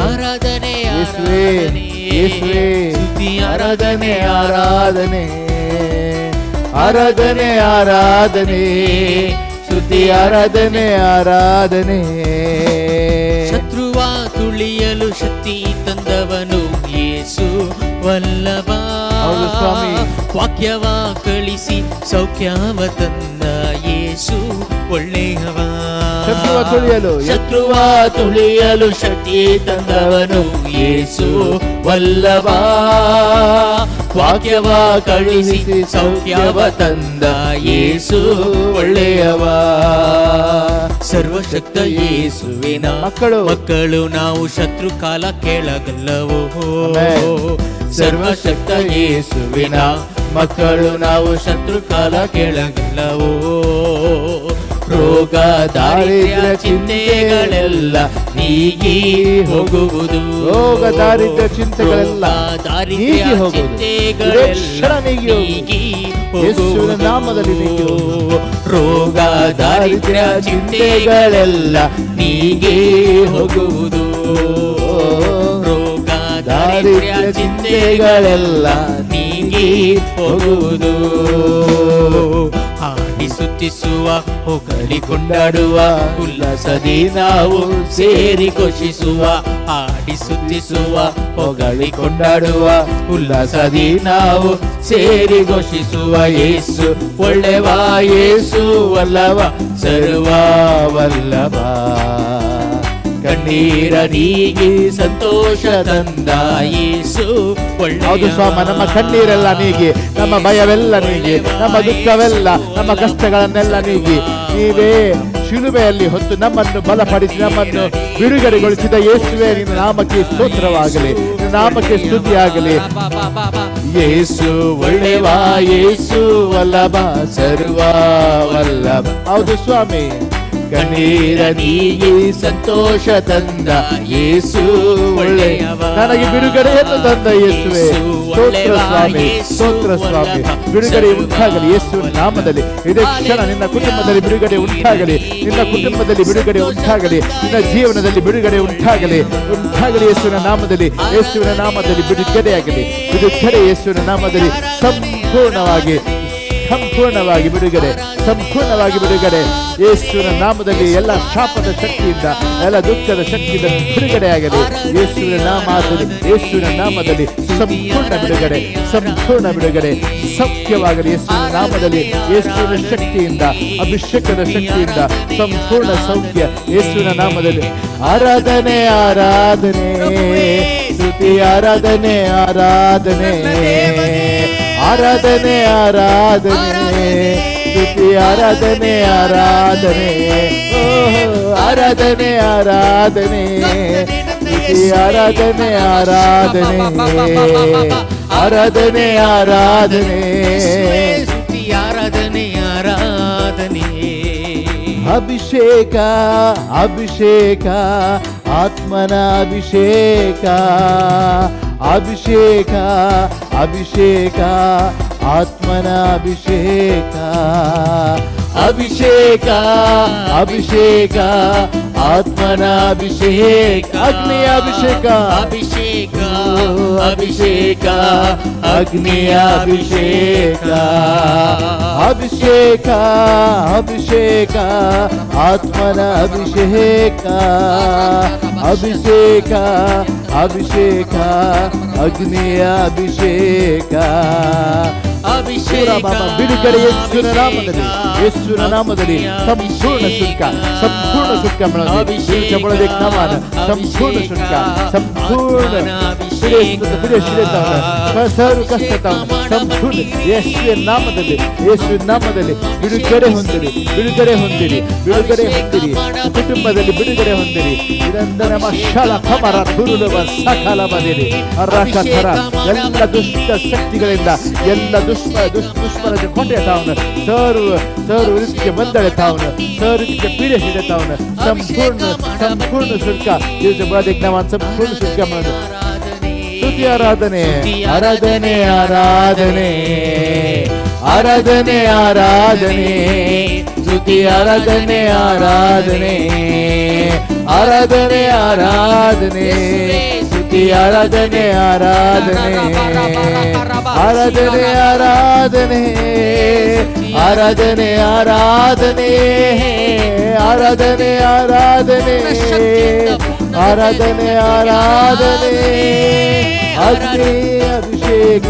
आराधने यीशुवे यीशुवे स्तुति आराधने आराधने आराधने आराधने स्तुति आराधನೆ ಆರಾಧನೆ ಶತ್ರುವ ತುಳಿಯಲು ಶಕ್ತಿ ತಂದವನು ಯೇಸು ವಲ್ಲಭ ಹೌದು ಸ್ವಾಮಿ. ವಾಕ್ಯವ ಕಳಿಸಿ ಸೌಖ್ಯವ ತಂದ ಯೇಸು ಒಳ್ಳೆಯವ ಶತ್ರುವ ತುಳಿಯಲು ಶಕ್ತಿ ತಂದವನು ಯೇಸು ವಲ್ಲಭ ವಾಕ್ಯವ ಕಳಿಸಿ ಸೌಖ್ಯವ ತಂದ ಯೇಸು ಒಳ್ಳೆಯವ ಸರ್ವಶಕ್ತ ಯೇಸುವಿನ ಮಕ್ಕಳು ನಾವು ಶತ್ರು ಕಾಲ ಕೇಳಗಲ್ಲವೋ ಸರ್ವಶಕ್ತ ಯೇಸುವಿನ ಮಕ್ಕಳು ನಾವು ಶತ್ರು ಕಾಲ ಕೇಳಗಲ್ಲವೋ ರೋಗ ದಾರಿದ್ರ್ಯ ಚಿಂತೆಗಳೆಲ್ಲ ನೀಗಿ ಹೋಗುವುದು ರೋಗ ದಾರಿದ್ರ್ಯ ಚಿಂತೆಗಳೆಲ್ಲ ದಾರಿದ್ರ್ಯ ಚಿಂತೆಗಳೆಲ್ಲ ನೀಗಿ ಯೇಸುವಿನ ನಾಮದಲ್ಲಿ ನೀಗಿ ರೋಗ ದಾರಿದ್ರ್ಯ ಚಿಂತೆಗಳೆಲ್ಲ ನೀಗಿ ಹೋಗುವುದು ರೋಗ ದಾರಿದ್ರ್ಯ ಚಿಂತೆಗಳೆಲ್ಲ ನೀಗಿ ಹೋಗುವುದು ಹಾಡಿ ಸ್ತುತಿಸುವ ಹೊಗಳಿ ಕೊಂಡಾಡುವ ಉಲ್ಲಾಸದಿ ನಾವು ಸೇರಿ ಘೋಷಿಸುವ ಹಾಡಿ ಸ್ತುತಿಸುವ ಹೊಗಳಿ ಕೊಂಡಾಡುವ ಉಲ್ಲಾಸದಿ ನಾವು ಸೇರಿ ಘೋಷಿಸುವ ಯೇಸು ಒಳ್ಳೆವ ಯೇಸು ವಲ್ಲಭ ಸರ್ವ ವಲ್ಲಭ ಕಣ್ಣೀರ ನೀಗಿ ಸಂತೋಷ ತಂದ ಯೇಸು ಹೌದು ಸ್ವಾಮಿ ನಮ್ಮ ಕಣ್ಣೀರೆಲ್ಲ ನೀಗಿ ನಮ್ಮ ಭಯವೆಲ್ಲ ನೀಗಿ ನಮ್ಮ ದುಃಖವೆಲ್ಲ ನಮ್ಮ ಕಷ್ಟಗಳನ್ನೆಲ್ಲ ನೀಗಿ ನೀವೇ ಶಿಲುಬೆಯಲ್ಲಿ ಹೊತ್ತು ನಮ್ಮನ್ನು ಬಲಪಡಿಸಿ ನಮ್ಮನ್ನು ಬಿಡುಗಡೆಗೊಳಿಸಿದ ಯೇಸುವೆ ನಿನ್ನ ನಾಮಕ್ಕೆ ಸ್ತೋತ್ರವಾಗಲಿ ನಿನ್ನ ನಾಮಕ್ಕೆ ಸ್ತುತಿಯಾಗಲಿ ಯೇಸು ಒಳ್ಳೆವ ಯೇಸು ವಲ್ಲಭ ಸರ್ವ ವಲ್ಲಭ ಹೌದು ಸ್ವಾಮಿ ಕಣ್ಣೀರ ನೀಗಿ ಸಂತೋಷ ತಂದ ಯೇಸು ಒಳ್ಳೆಯವ ನನಗೆ ಬಿಡುಗಡೆಯನ್ನು ತಂದ ಯೇಸುವೆ ಸ್ತೋತ್ರ ಸ್ವಾಮಿ ಸ್ತೋತ್ರ ಸ್ವಾಮಿ ಬಿಡುಗಡೆ ಉಂಟಾಗಲಿ ಯೇಸುವಿನ ನಾಮದಲ್ಲಿ ಇದೇ ಕ್ಷಣ ನಿನ್ನ ಕುಟುಂಬದಲ್ಲಿ ಬಿಡುಗಡೆ ಉಂಟಾಗಲಿ ನಿನ್ನ ಕುಟುಂಬದಲ್ಲಿ ಬಿಡುಗಡೆ ಉಂಟಾಗಲಿ ನಿನ್ನ ಜೀವನದಲ್ಲಿ ಬಿಡುಗಡೆ ಉಂಟಾಗಲಿ ಯೇಸುವಿನ ನಾಮದಲ್ಲಿ ಬಿಡುಗಡೆಯಾಗಲಿ ಬಿಡುಗಡೆ ಯೇಸುವಿನ ನಾಮದಲ್ಲಿ ಸಂಪೂರ್ಣವಾಗಿ ಸಂಪೂರ್ಣವಾಗಿ ಬಿಡುಗಡೆ, ಸಂಪೂರ್ಣವಾಗಿ ಬಿಡುಗಡೆ. ಯೇಸುವಿನ ನಾಮದಲ್ಲಿ ಎಲ್ಲ ಶಾಪದ ಶಕ್ತಿಯಿಂದ, ಎಲ್ಲ ದುಃಖದ ಶಕ್ತಿಯಿಂದ ಬಿಡುಗಡೆಯಾಗಲಿ. ಯೇಸುವಿನ ನಾಮದಲ್ಲಿ, ಯೇಸುವಿನ ನಾಮದಲ್ಲಿ ಸಂಪೂರ್ಣ ಬಿಡುಗಡೆ, ಸಂಪೂರ್ಣ ಬಿಡುಗಡೆ, ಸೌಖ್ಯವಾಗಲಿ. ಯೇಸುವಿನ ನಾಮದಲ್ಲಿ, ಯೇಸುವಿನ ಶಕ್ತಿಯಿಂದ, ಅಭಿಷೇಕದ ಶಕ್ತಿಯಿಂದ ಸಂಪೂರ್ಣ ಸೌಖ್ಯ ಯೇಸುವಿನ ನಾಮದಲ್ಲಿ. ಆರಾಧನೆ ಆರಾಧನೆ ಸ್ತುತಿ, ಆರಾಧನೆ ಆರಾಧನೆ, ಆರಾಧನೆ ಆರಾಧನೆ ಸ್ತುತಿ, ಆರಾಧನೆ ಆರಾಧನೆ, ಆರಾಧನೆ ಆರಾಧನೆ ಸ್ತುತಿ, ಆರಾಧನೆ ಆರಾಧನೆ, ಆರಾಧನೆ ಆರಾಧನೆ ಸ್ತುತಿ, ಆರಾಧನೆ ಆರಾಧನೆ. ಅಭಿಷೇಕ ಅಭಿಷೇಕ ಆತ್ಮನ ಅಭಿಷೇಕ, ಅಭಿಷೇಕ ಅಭಿಷೇಕ ಆತ್ಮನ ಅಭಿಷೇಕ, ಅಭಿಷೇಕ ಅಭಿಷೇಕ ಆತ್ಮನ ಅಭಿಷೇಕ, ಅಗ್ನಿಯ ಅಭಿಷೇಕ, ಅಭಿಷೇಕ ಅಭಿಷೇಕ ಅಗ್ನಿಯ ಅಭಿಷೇಕ, ಅಭಿಷೇಕ ಅಭಿಷೇಕ ಆತ್ಮನ ಅಭಿಷೇಕ, ಅಭಿಷೇಕ ಅಭಿಷೇಕ ಅಗ್ನಿಯ ಅಭಿಷೇಕ, ಅಭಿಷೇಕ ಬಿಡುಗಡೆ ಯೇಸುವಿನ ನಾಮದಲ್ಲಿ, ಯೇಸುವಿನ ನಾಮದಲ್ಲಿ ಸಂಪೂರ್ಣ ಶುಲ್ಕ, ಸಂಪೂರ್ಣ ಶುಲ್ಕ ಬಳದಕ್ಕೆ ನಮನ, ಸಂಪೂರ್ಣ ಶುಲ್ಕ, ಸಂಪೂರ್ಣ ಸಂಪೂರ್ಣ ಯೇಸುವಿನ ನಾಮದಲ್ಲಿ, ಯೇಸುವಿನ ನಾಮದಲ್ಲಿ ಬಿಡುಗಡೆ ಹೊಂದಿರಿ, ಬಿಡುಗಡೆ ಹೊಂದಿರಿ, ಬಿಡುಗಡೆ ಹೊಂದಿರಿ, ಕುಟುಂಬದಲ್ಲಿ ಬಿಡುಗಡೆ ಹೊಂದಿರಿ. ಇದೊಂದರ ಮಶಾಲ ಕಮರ ತುರುಳುವ ಸಕಲ ಬದಿರಿ ಅರಾಕಥರ ಎಲ್ಲ ದುಷ್ಟ ಶಕ್ತಿಗಳಿಂದ, ಎಲ್ಲ ದುಷ್ಮನ ಕೊಂಡೆ ತಾವನು ಸರ್ ಉರಿಸಿಗೆ ಬಂದಳೆ ತಾವನು, ಸರ್ ಇದಕ್ಕೆ ಪೀಡೆ ಹಿಡೆ ತಾವನು. ಸಂಪೂರ್ಣ ಸಂಪೂರ್ಣ ಶುಲ್ಕ ನಾನು ಸಂಪೂರ್ಣ ಶುಲ್ಕ ಮಾಡೋದು. ಸ್ತುತಿ ಆರಾಧನೆ ಆರಾಧನೆ ಆರಾಧನೆ, ಆರಾಧನೆ ಆರಾಧನೆ ಸ್ತುತಿ, ಆರಾಧನೆ ಆರಾಧನೆ, ಆರಾಧನೆ ಆರಾಧನೆ ಸ್ತುತಿ, ಆರಾಧನೆ ಆರಾಧನೆ, ಆರಾಧನೆ ಆರಾಧನೆ, ಆರಾಧನೆ ಆರಾಧನೆ, ಆರಾಧನೆ ಆರಾಧನೆ, ಆರಾಧನೆ ಆರಾಧನೆ, ಅಗ್ನಿ ಅಭಿಷೇಕ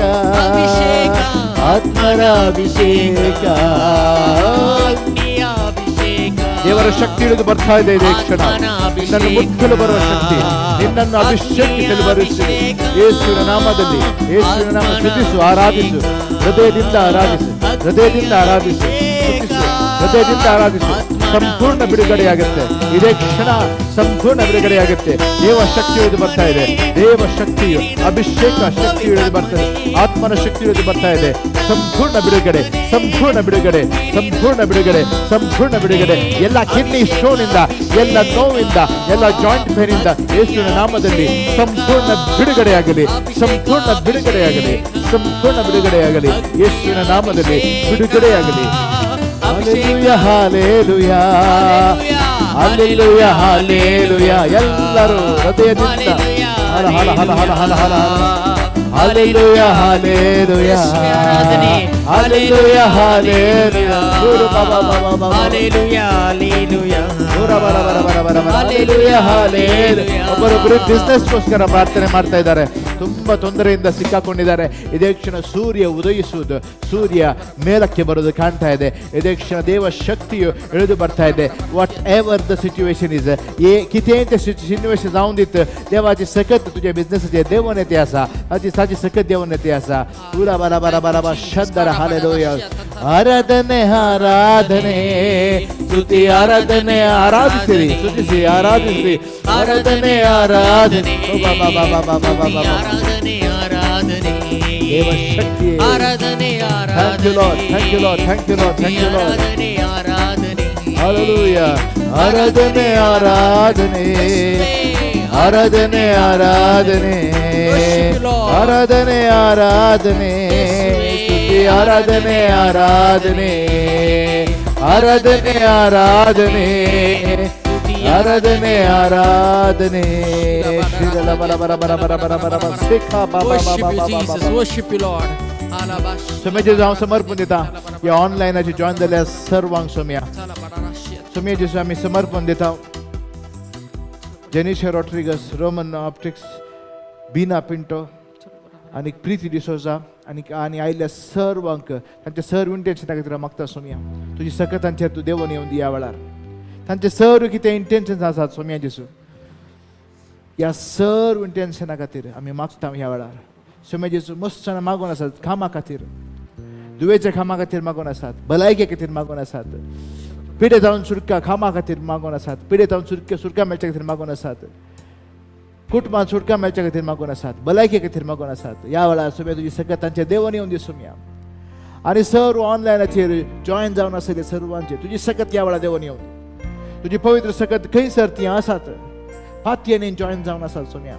ಆತ್ಮನ ಅಭಿಷೇಕ. ದೇವರ ಶಕ್ತಿ ಇಳಿದು ಬರ್ತಾ ಇದೆ ಇದೇ ಕ್ಷಣ. ನಿನ್ನನ್ನು ಮುಟ್ಟಲು ಬರುವ ಶಕ್ತಿ, ನಿನ್ನನ್ನು ಅಭಿಷೇಕಿಸಲು ಬರುತ್ತದೆ ಯೇಸುವಿನ ನಾಮದಲ್ಲಿ. ಯೇಸುವಿನ ನಾಮ ಸ್ತುತಿಸು, ಆರಾಧಿಸು, ಹೃದಯದಿಂದ ಆರಾಧಿಸು, ಹೃದಯದಿಂದ ಆರಾಧಿಸು, ಸ್ತುತಿಸು, ಹೃದಯದಿಂದ ಆರಾಧಿಸು. ಸಂಪೂರ್ಣ ಬಿಡುಗಡೆಯಾಗುತ್ತೆ ಇದೇ ಕ್ಷಣ, ಸಂಪೂರ್ಣ ಬಿಡುಗಡೆಯಾಗುತ್ತೆ. ದೇವ ಶಕ್ತಿ ಇಳಿದು ಬರ್ತಾ ಇದೆ, ದೇವ ಶಕ್ತಿಯು, ಅಭಿಷೇಕ ಶಕ್ತಿ ಇಳಿದು ಬರ್ತದೆ, ಆತ್ಮನ ಶಕ್ತಿ ಇಳಿದು ಬರ್ತಾ ಇದೆ. ಸಂಪೂರ್ಣ ಬಿಡುಗಡೆ, ಸಂಪೂರ್ಣ ಬಿಡುಗಡೆ, ಸಂಪೂರ್ಣ ಬಿಡುಗಡೆ, ಸಂಪೂರ್ಣ ಬಿಡುಗಡೆ. ಎಲ್ಲ ಕಿಡ್ನಿ ಸ್ಟೋನ್ ಇಂದ, ಎಲ್ಲ ನೋವಿಂದ, ಎಲ್ಲ ಜಾಯಿಂಟ್ ಪೇನ್ ಇಂದ ಯೇಸುವಿನ ನಾಮದಲ್ಲಿ ಸಂಪೂರ್ಣ ಬಿಡುಗಡೆಯಾಗಲಿ, ಸಂಪೂರ್ಣ ಬಿಡುಗಡೆಯಾಗಲಿ, ಸಂಪೂರ್ಣ ಬಿಡುಗಡೆಯಾಗಲಿ. ಯೇಸುವಿನ ನಾಮದಲ್ಲಿ ಬಿಡುಗಡೆಯಾಗಲಿ. ಹಲ್ಲೆಲೂಯಾ ಹಲ್ಲೆಲೂಯಾ ಹಲ್ಲೆಲೂಯಾ ಹಲ್ಲೆಲೂಯಾ. ಎಲ್ಲರೂ ಹೃದಯದಿಂದ ಹಲ ಹಲ ಹಲ ಹಲ ಹಲ ಹಲ ಹಲ್ಲೆಲೂಯಾ ಹಲ್ಲೆಲೂಯಾ ಹಲ್ಲೆಲೂಯಾ ಹಲ್ಲೆಲೂಯಾ. ಒಬ್ಬರೊಬ್ಬರು ಬಿಸ್ನೆಸ್ಗೋಸ್ಕರ ಪ್ರಾರ್ಥನೆ ಮಾಡ್ತಾ ಇದ್ದಾರೆ, ತುಂಬಾ ತೊಂದರೆಯಿಂದ ಸಿಕ್ಕಾಕೊಂಡಿದ್ದಾರೆ. ಇದೇ ಕ್ಷಣ ಸೂರ್ಯ ಉದಯಿಸುವುದು, ಸೂರ್ಯ ಮೇಲಕ್ಕೆ ಬರೋದು ಕಾಣ್ತಾ ಇದೆ. ಇದೇ ಕ್ಷಣ ದೇವ ಶಕ್ತಿಯು ಇಳಿದು ಬರ್ತಾ ಇದೆ. What ever the situation is, ये कितें ते सिच्युएशन जाऊन दित देवाची सकत तुझ्या बिझनेस जे देव नेते असा, आजी साजी सकत देव नेते असा. उरा बारा बारा बारा बारा शंदर हालेलुया. ಆರಾಧನೆ ಆರಾಧನೆ ಸ್ತುತಿ, ಆರಾಧನೆ ಆರಾಧಿಸಿರಿ, ಸ್ತುತಿಸಿ ಆರಾಧಿಸಿರಿ, ಆರಾಧನೆ ಆರಾಧನೆ, ಆರಾಧನೆ ಆರಾಧನೆ ದೇವ ಶಕ್ತಿ. ಆರಾಧನೆ thank you lord, thank you lord, thank you lord, thank you Lord. ಆರಾಧನೆ ಹಲ್ಲೆಲೂಯಾ. ಆರಾಧನೆ ಆರಾಧನೆ ಆರಾಧನೆ ಆರಾಧನೆ ಆರಾಧನೆ ಆರಾಧನೆ ಸ್ತುತಿ, ಆರಾಧನೆ ಆರಾಧನೆ ಆರಾಧನೆ ಆರಾಧನೆ ಆರಾಧನೆ ಆರಾಧನೆ. ಶ್ರೀಲ ಬಲ ಬರ ಬರ ಬರ ಬರ ಬರ ಬರ ಸಿಖ ಬಾಬಾ ಬಾಬಾ ಬಾಬಾ. worship you Lord. समझे जाऊं समर्पण देता या ऑनलाईनाचे जॉईन झाल्या सर्वांक सोम्या सोम्या जेसू आम्ही समर्पण देत आहोत. जेनिशा रॉड्रिगस, रोमन ऑप्टिक्स, बीना पिंटो आणि प्रीती डिसोजा आणि आयल्या सर्वांक तांचे सर्व इंटेन्शन खातीर मागता सोम्या तुजी सकत तांचेर तूं देवून येवन दी ह्या वेळार. तांचे सर्व कितें इंटेन्शन्स आसात सोम्या जेसू ह्या सर्व इंटेन्शना खातीर आमी मागता ह्या वेळार. सोम्या जेसू मस्त जाणां मागून आसात, कामा खातीर, दुयेच्या कामा खातीर मागून आसात, भलायके खातीर मागून आसात, पिडे जावन सुटका कामा खातीर मागून आसात, पिडे जावन सुटका मेळच्या खातीर मागून आसात, कुटुंबात सुटका मेळच्या खातीर मागून आसात, भलायके खातीर मागून आसात. ह्या वेळार सोम्या तुजी सकत तांचे देवून येवन दी सोम्या. आनी सर्व ऑनलायनाचेर जॉईन जावन आसले सर्वांचे तुजी सकत ह्या वेळार देवून येवन तुजी पवित्र सकत खंयसर ती आसात फातयेन जॉईन जावन आसात सोम्या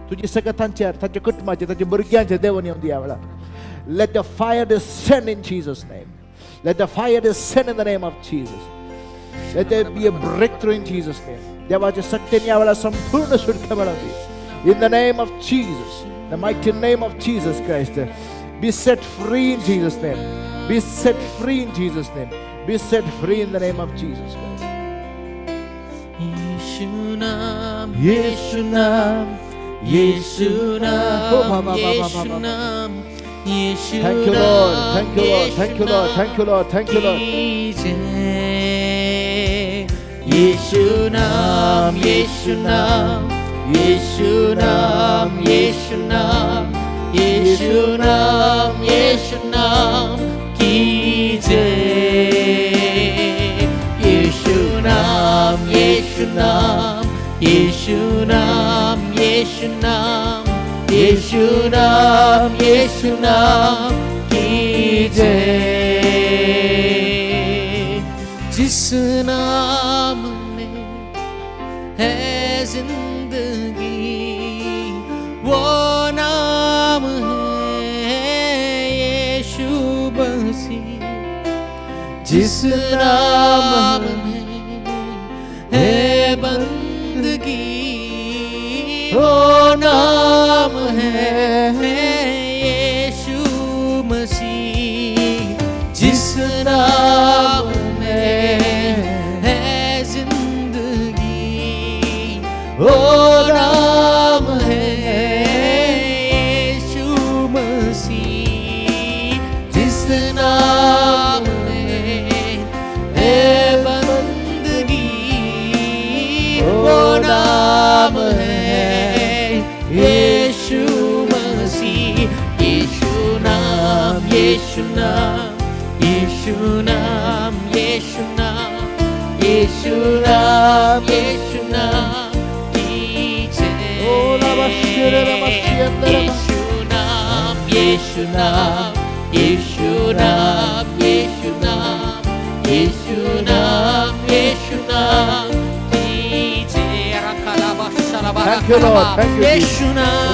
तुजी सकत तांचेर, तांच्या कुटुंबाचेर, तांच्या भुरग्यांचेर देवून येवन दी ह्या वेळार. Let the fire descend in Jesus' name. Let the fire descend in the name of Jesus. Let there be a breakthrough in Jesus' name. देवाच्या सत्तेने या वेळा संपूर्ण सुटका मिळावी. In the name of Jesus, the mighty name of Jesus Christ. Be set free in Jesus' name. Be set free in Jesus' name. Be set free in the name of Jesus Christ. यीशु नाम, यीशु नाम, यीशु नाम, यीशु नाम, यीशु Thank you, Lord. Thank you, Lord. Thank you, Lord. Thank you, Lord. Thank you, Lord. यीशु नाम, यीशु नाम, यीशु नाम, यीशु नाम, यीशु नाम, यीशु नाम की जय. यीशु नाम, यीशु नाम, यीशु नाम, यीशु नाम, यीशु नाम, यीशु नाम की जय. जिस नाम में है जिंदगी वो नाम है यीशु मसीह. जिस नाम में है बंदगी वो नाम है यीशु मसीह. जिस नाम में है जिंदगी वो नाम है यीशु मसीह. जिस नाम में है बंदगी वो नाम है यीशु मसीह. यीशु नाम, यीशु नाम, यीशु नाम, यीशु नाम, यीशु नाम, यीशु नाम की जय. यीशु नाम, यीशु नाम, यीशु नाम, यीशु नाम, यीशु नाम, यीशु नाम की जय. Thank you, Lord. Thank you, Jesus. यीशु नाम,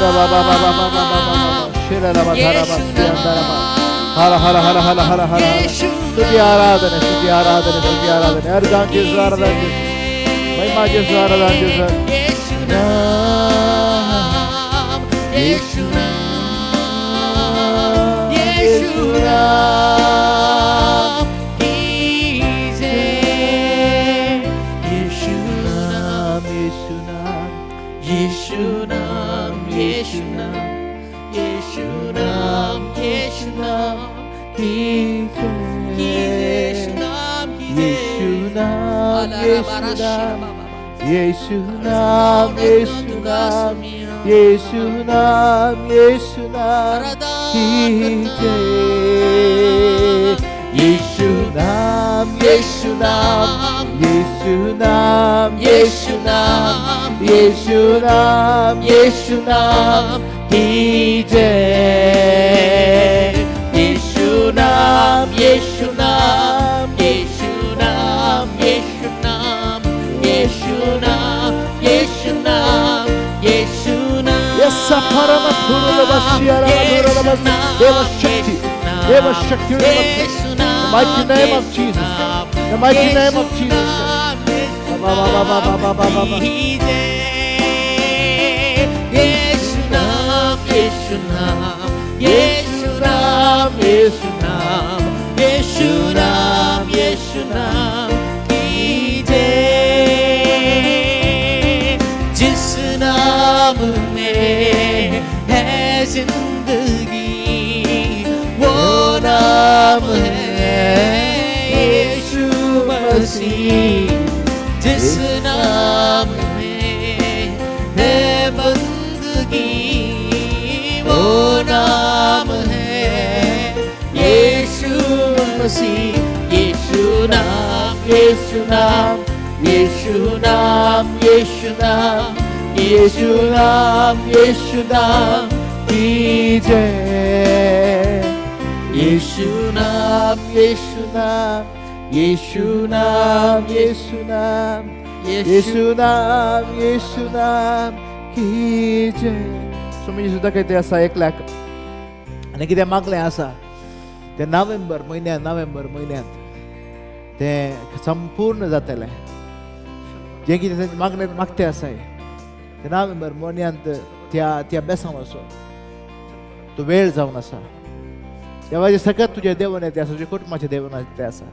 हरा हरा हरा हरा हरा हरा. स्तुति आराधना, स्तुति आराधना, स्तुति आराधना. अर्धान जेसू, आराधना जेसू, महिमा जेसू, आराधना जेसू. यीशु नाम, यीशु नाम, यीशु नाम की जय. यीशु नाम, यीशु नाम, यीशु नाम, यीशु नाम, यीशु नाम, यीशु नाम की जय. यीशु नाम की जय. यीशु नाम, यीशु नाम, यीशु नाम, यीशु नाम, यीशु नाम की जय. यीशु नाम, यीशु नाम, यीशु नाम, यीशु नाम, यीशु नाम, यीशु नाम की जय. यीशु नाम, यीशु नाम, यीशु नाम, यीशु नाम, यीशु नाम, यीशु नाम, यीशु नाम. Yessa parama kurulu başıyara kurulu başıyara. Deva Shakti, the mighty name of Jesus, the mighty name of Jesus. Yeshu Nam, Yeshu Nam, Yeshu Nam, Yeshu Nam, Yeshu नाम में है जिंदगी, वो नाम है यीशु मसीह। जिस नाम में है बंदगी, वो नाम है यीशु मसीह। यीशु नाम, यीशु नाम, यीशु नाम, यीशु नाम, यीशु नाम, यीशु नाम की जय। यीशु नाम, यीशु नाम, यीशु नाम, यीशु नाम, यीशु नाम, यीशु नाम की जय. तुम्ही सुद्धा काही ते असा 1 लाख आणि किती मागले असा ते नोव्हेंबर महिन्यात ते संपूर्ण जातले जे किती मागते असा ते नोव्हेंबर महिन्यात त्या बेसांग असो तो वेळ जाऊन असा देवाचे सगळ्यात तुझ्या देवाने ते असा तुझ्या कुटुंबाच्या देवाने ते असा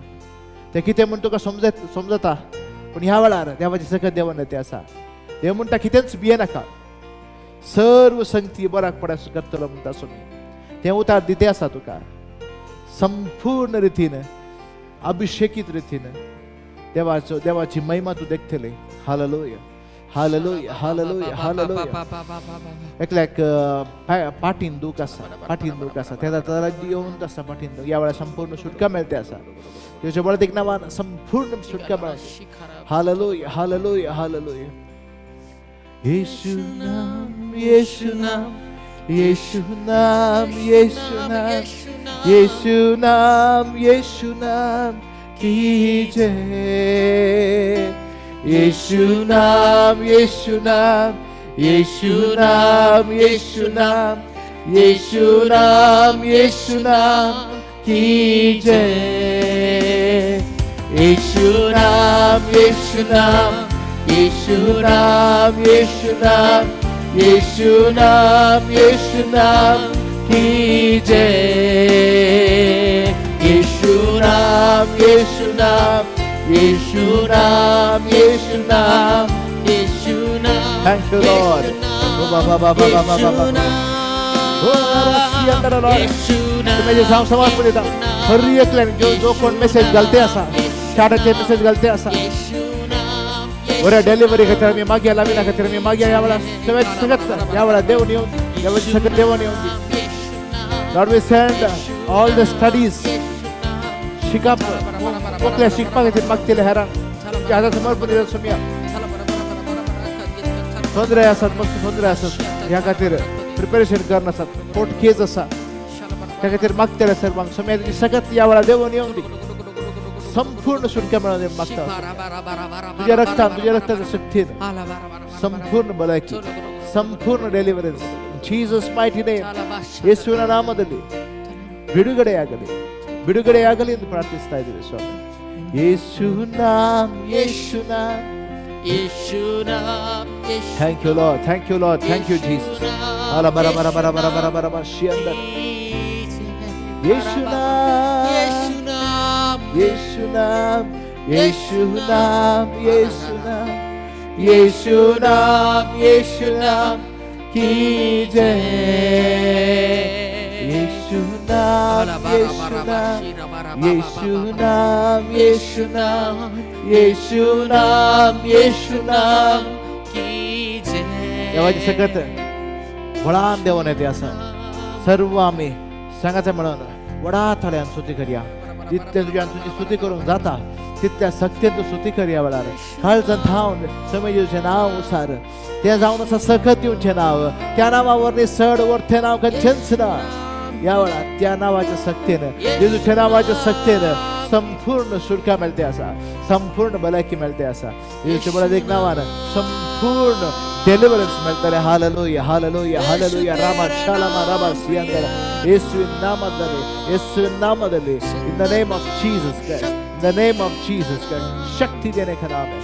ते किती म्हणतो का समजता पण ह्या वेळार देवाचे सगळ्यात देवाने ते असा देव म्हणता कितेंच भिये नाका सर्व संगती बराक पडास करतलो म्हणटा तुम्ही ते उतार दिते असा तुका संपूर्ण रितीन अभिषेकित रितीन देवाची महिमा तू देखतले. हालेलुया हालेलुया हालेलुया हालेलुया. एक पाठीन दूक असा त्याला येऊन तसा पाठीन दूक या वेळा संपूर्ण सुटका मिळते असा त्याच्या बळत एक नावान संपूर्ण सुटका मिळते. Hallelujah hallelujah hallelujah. येशू नाम येशू नाम येशू नाम येशू नाम येशू नाम येशू नाम की जय. येशू नाम येशू नाम येशू नाम येशू नाम येशू नाम येशू नाम की जय. येशू नाम येशू नाम येशू नाम येशू नाम येशू नाम येशू नाम की जय. येशू नाम येशू नाम येशू नाम येशू नाम येशू नाम. Thank you Lord. तुम्ही समाज मध्ये हर एक लाईन जो कोण मेसेज घालते असा शाळेचे मेसेज घालते असा बरं डिलिव्हरी खातीर आमी मागया लाविना खातीर आमी मागया ह्या वेळा सगळ्यात ह्या वेळा देव येऊन देवाची सगळ्यात देवान येऊन Lord we send all the studies शिकप कोकल्या शिकपा खातीर मागतले हेरां तुमच्या हातात समर्पण दिता सुमया तोंदरे आसात मस्त तोंदरे आसात ह्या खातीर प्रिपरेशन करन आसात कोर्ट केस आसा त्या खातीर मागतले सर्वांक सुमया तुजी सगळ्यात ह्या वेळा देवान येऊन दी संपूर्ण सुटका मिळवणे मागता तुझ्या रक्ताच्या शक्तीने संपूर्ण भलायकी संपूर्ण ಡೆಲಿವರೆನ್ಸ್ ಜೀಸಸ್ ಮೈಟಿ ನೇಮ್ ಯೇಸುವಿನ ನಾಮದಲ್ಲಿ ಬಿಡುಗಡೆಯಾಗಲಿ ಎಂದು ಪ್ರಾರ್ಥಿಸ್ತಾ ಇದ್ದೀವಿ ಸ್ವಾಮಿ. ಯೇಸು ನಾಮ್ ಯೇಸು ನಾಮ್ ಯೇಸು ನಾಮ್. Thank you lord thank you Jesus. ಅಲ ಬರ ಬರ ಬರ ಬರ ಬರ ಬರ ಬರ ಶಿಯಂದರ್ ಯೇಸು ನಾಮ್ ಯೇಸು ನಾಮ್ ಯೇಸು ನಾಮ್ ಯೇಸು ನಾಮ್ ಯೇಸು ನಾಮ್ ಯೇಸು ನಾಮ್ की जय. यीशु नाम यीशु नाम यीशु नाम यीशु नाम यीशु नाम यीशु नाम की जय. देवाची सगळ्यात व्हडान देवान येते असा सर्व आम्ही सांगायचं म्हणून वडा थोड्यान स्तुती करया जितल्या तुझ्यान तुझी स्तुती करूंक जाता तितल्या सक्तीन तू स्तुती करया वेळार काळजान थावन समजेचें नांव उसार ते जावन आसा सखत येवचें नांव त्या नांवावर चड वरथें नांव खंयचेंच ना. ह्या वेळार त्या नांवाच्या सक्तीन जेजूच्या नांवाच्या सक्तीन संपूर्ण सुटका मेळटे आसा संपूर्ण भलायकी मेळटे आसा. येशूच्या बळात एक नांवान संपूर्ण ಡೆಲಿವರೆನ್ಸ್ मेळटले. हालेलुया हालेलुया हालेलुया. रामा शालामा रामा सियांदर ಯೇಸುವಿನ ನಾಮದಲ್ಲಿ in the name of Jesus Christ in the name of Jesus Christ शक्ति देने का नाम है.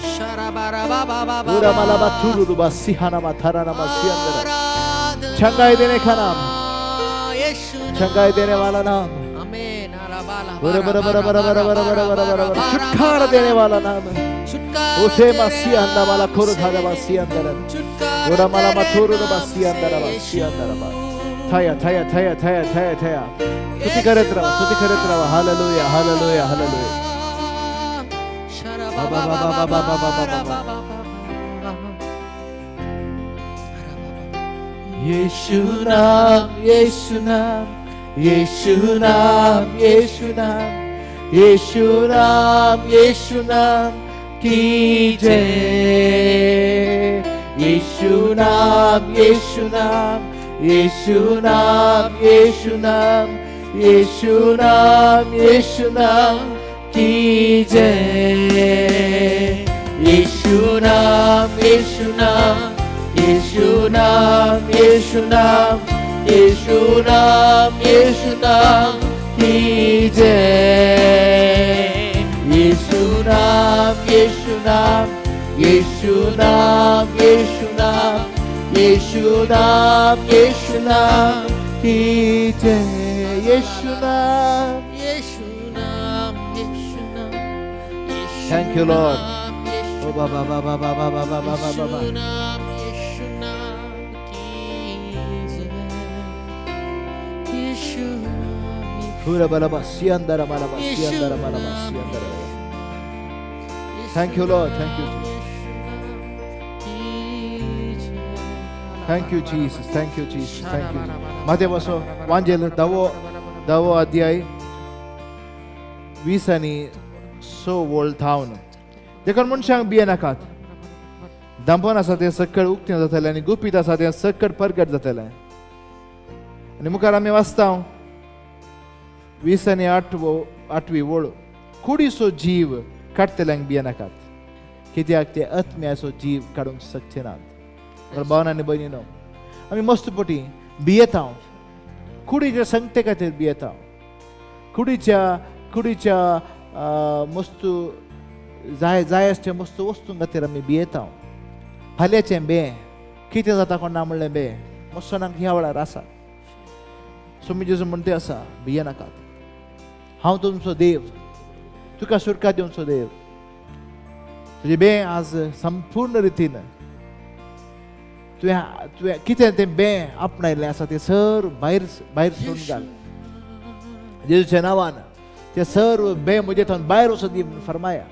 पूरा मलाबा तुरु बसिहाना माथाराना मसियांदर चंगाई देने का नाम चंगाई देने वाला नाम बरा बरा बरा बरा बरा बरा बरा बरा बरा छुटकारा देने वाला नाम है. उसे मसियांदा वाला खोर धारा मसियांदर Ora malama turu raba siyandaraba siyandaraba. Thaya thaya thaya thaya thaya thaya. Stuti करत राहा. Hallelujah hallelujah hallelujah. Ba ba ba ba ba ba ba ba ba. यीशु नाम यीशु नाम यीशु नाम यीशु नाम यीशु नाम यीशु नाम की जय यीशु नाम यीशु नाम यीशु नाम यीशु नाम यीशु नाम यीशु नाम की जय यीशु नाम यीशु नाम यीशु नाम यीशु नाम यीशु नाम यीशु नाम की जय यीशु नाम यीशु नाम यीशु नाम यीशु नाम यीशु नाम यीशु नाम की जय यीशु नाम यीशु नाम यीशु नाम Thank you Lord. Oh ba ba ba ba ba ba ba ba ba ba ba. Pura balaba siyandara balaba siyandara balaba siyandara. Thank you Lord. Thank you Jesus. Thank you Jesus. Thank you Jesus. Thank you. Matewaso Vanjel dawo adhyay 20 आणि 100 volt थावन देखून मनशांक बिये नाकात दंपन आसा तें सक्कड उक्तें जातलें आनी गुपीत आसा तें सक्कड परगट जातलें आनी मुखार आमी वाचता 20 आणि 8वी वळ कुडीचो जीव काडटल्यांक बिये नाकात कित्याक ते आत्म्याचो जीव काडूंक शकचे नात भावना आनी भयणीनो आमी मस्तपटी बियेता कुडीच्या संकटे खातीर बियेता कुडीच्या मस्तू जाय आसचे मस्तू वस्तूं खातीर आमी बियेता फाल्यांचें बे कितें जाता कोण ना म्हणलें बे मस्तनाक ह्या वेळार आसा स्वामी जेजू म्हणटे आसा बिये नाकात हांव तुमचो देव तुका सुटका दिवचो देव तुजें बे आज संपूर्ण रितीन तुवें कितें तें बे आपणायल्लें आसा तें सर भायर सोडून घाल जेजूच्या नांवान ते सर्व बे म्हजे थंय भायर वचून दी म्हणून फरमाया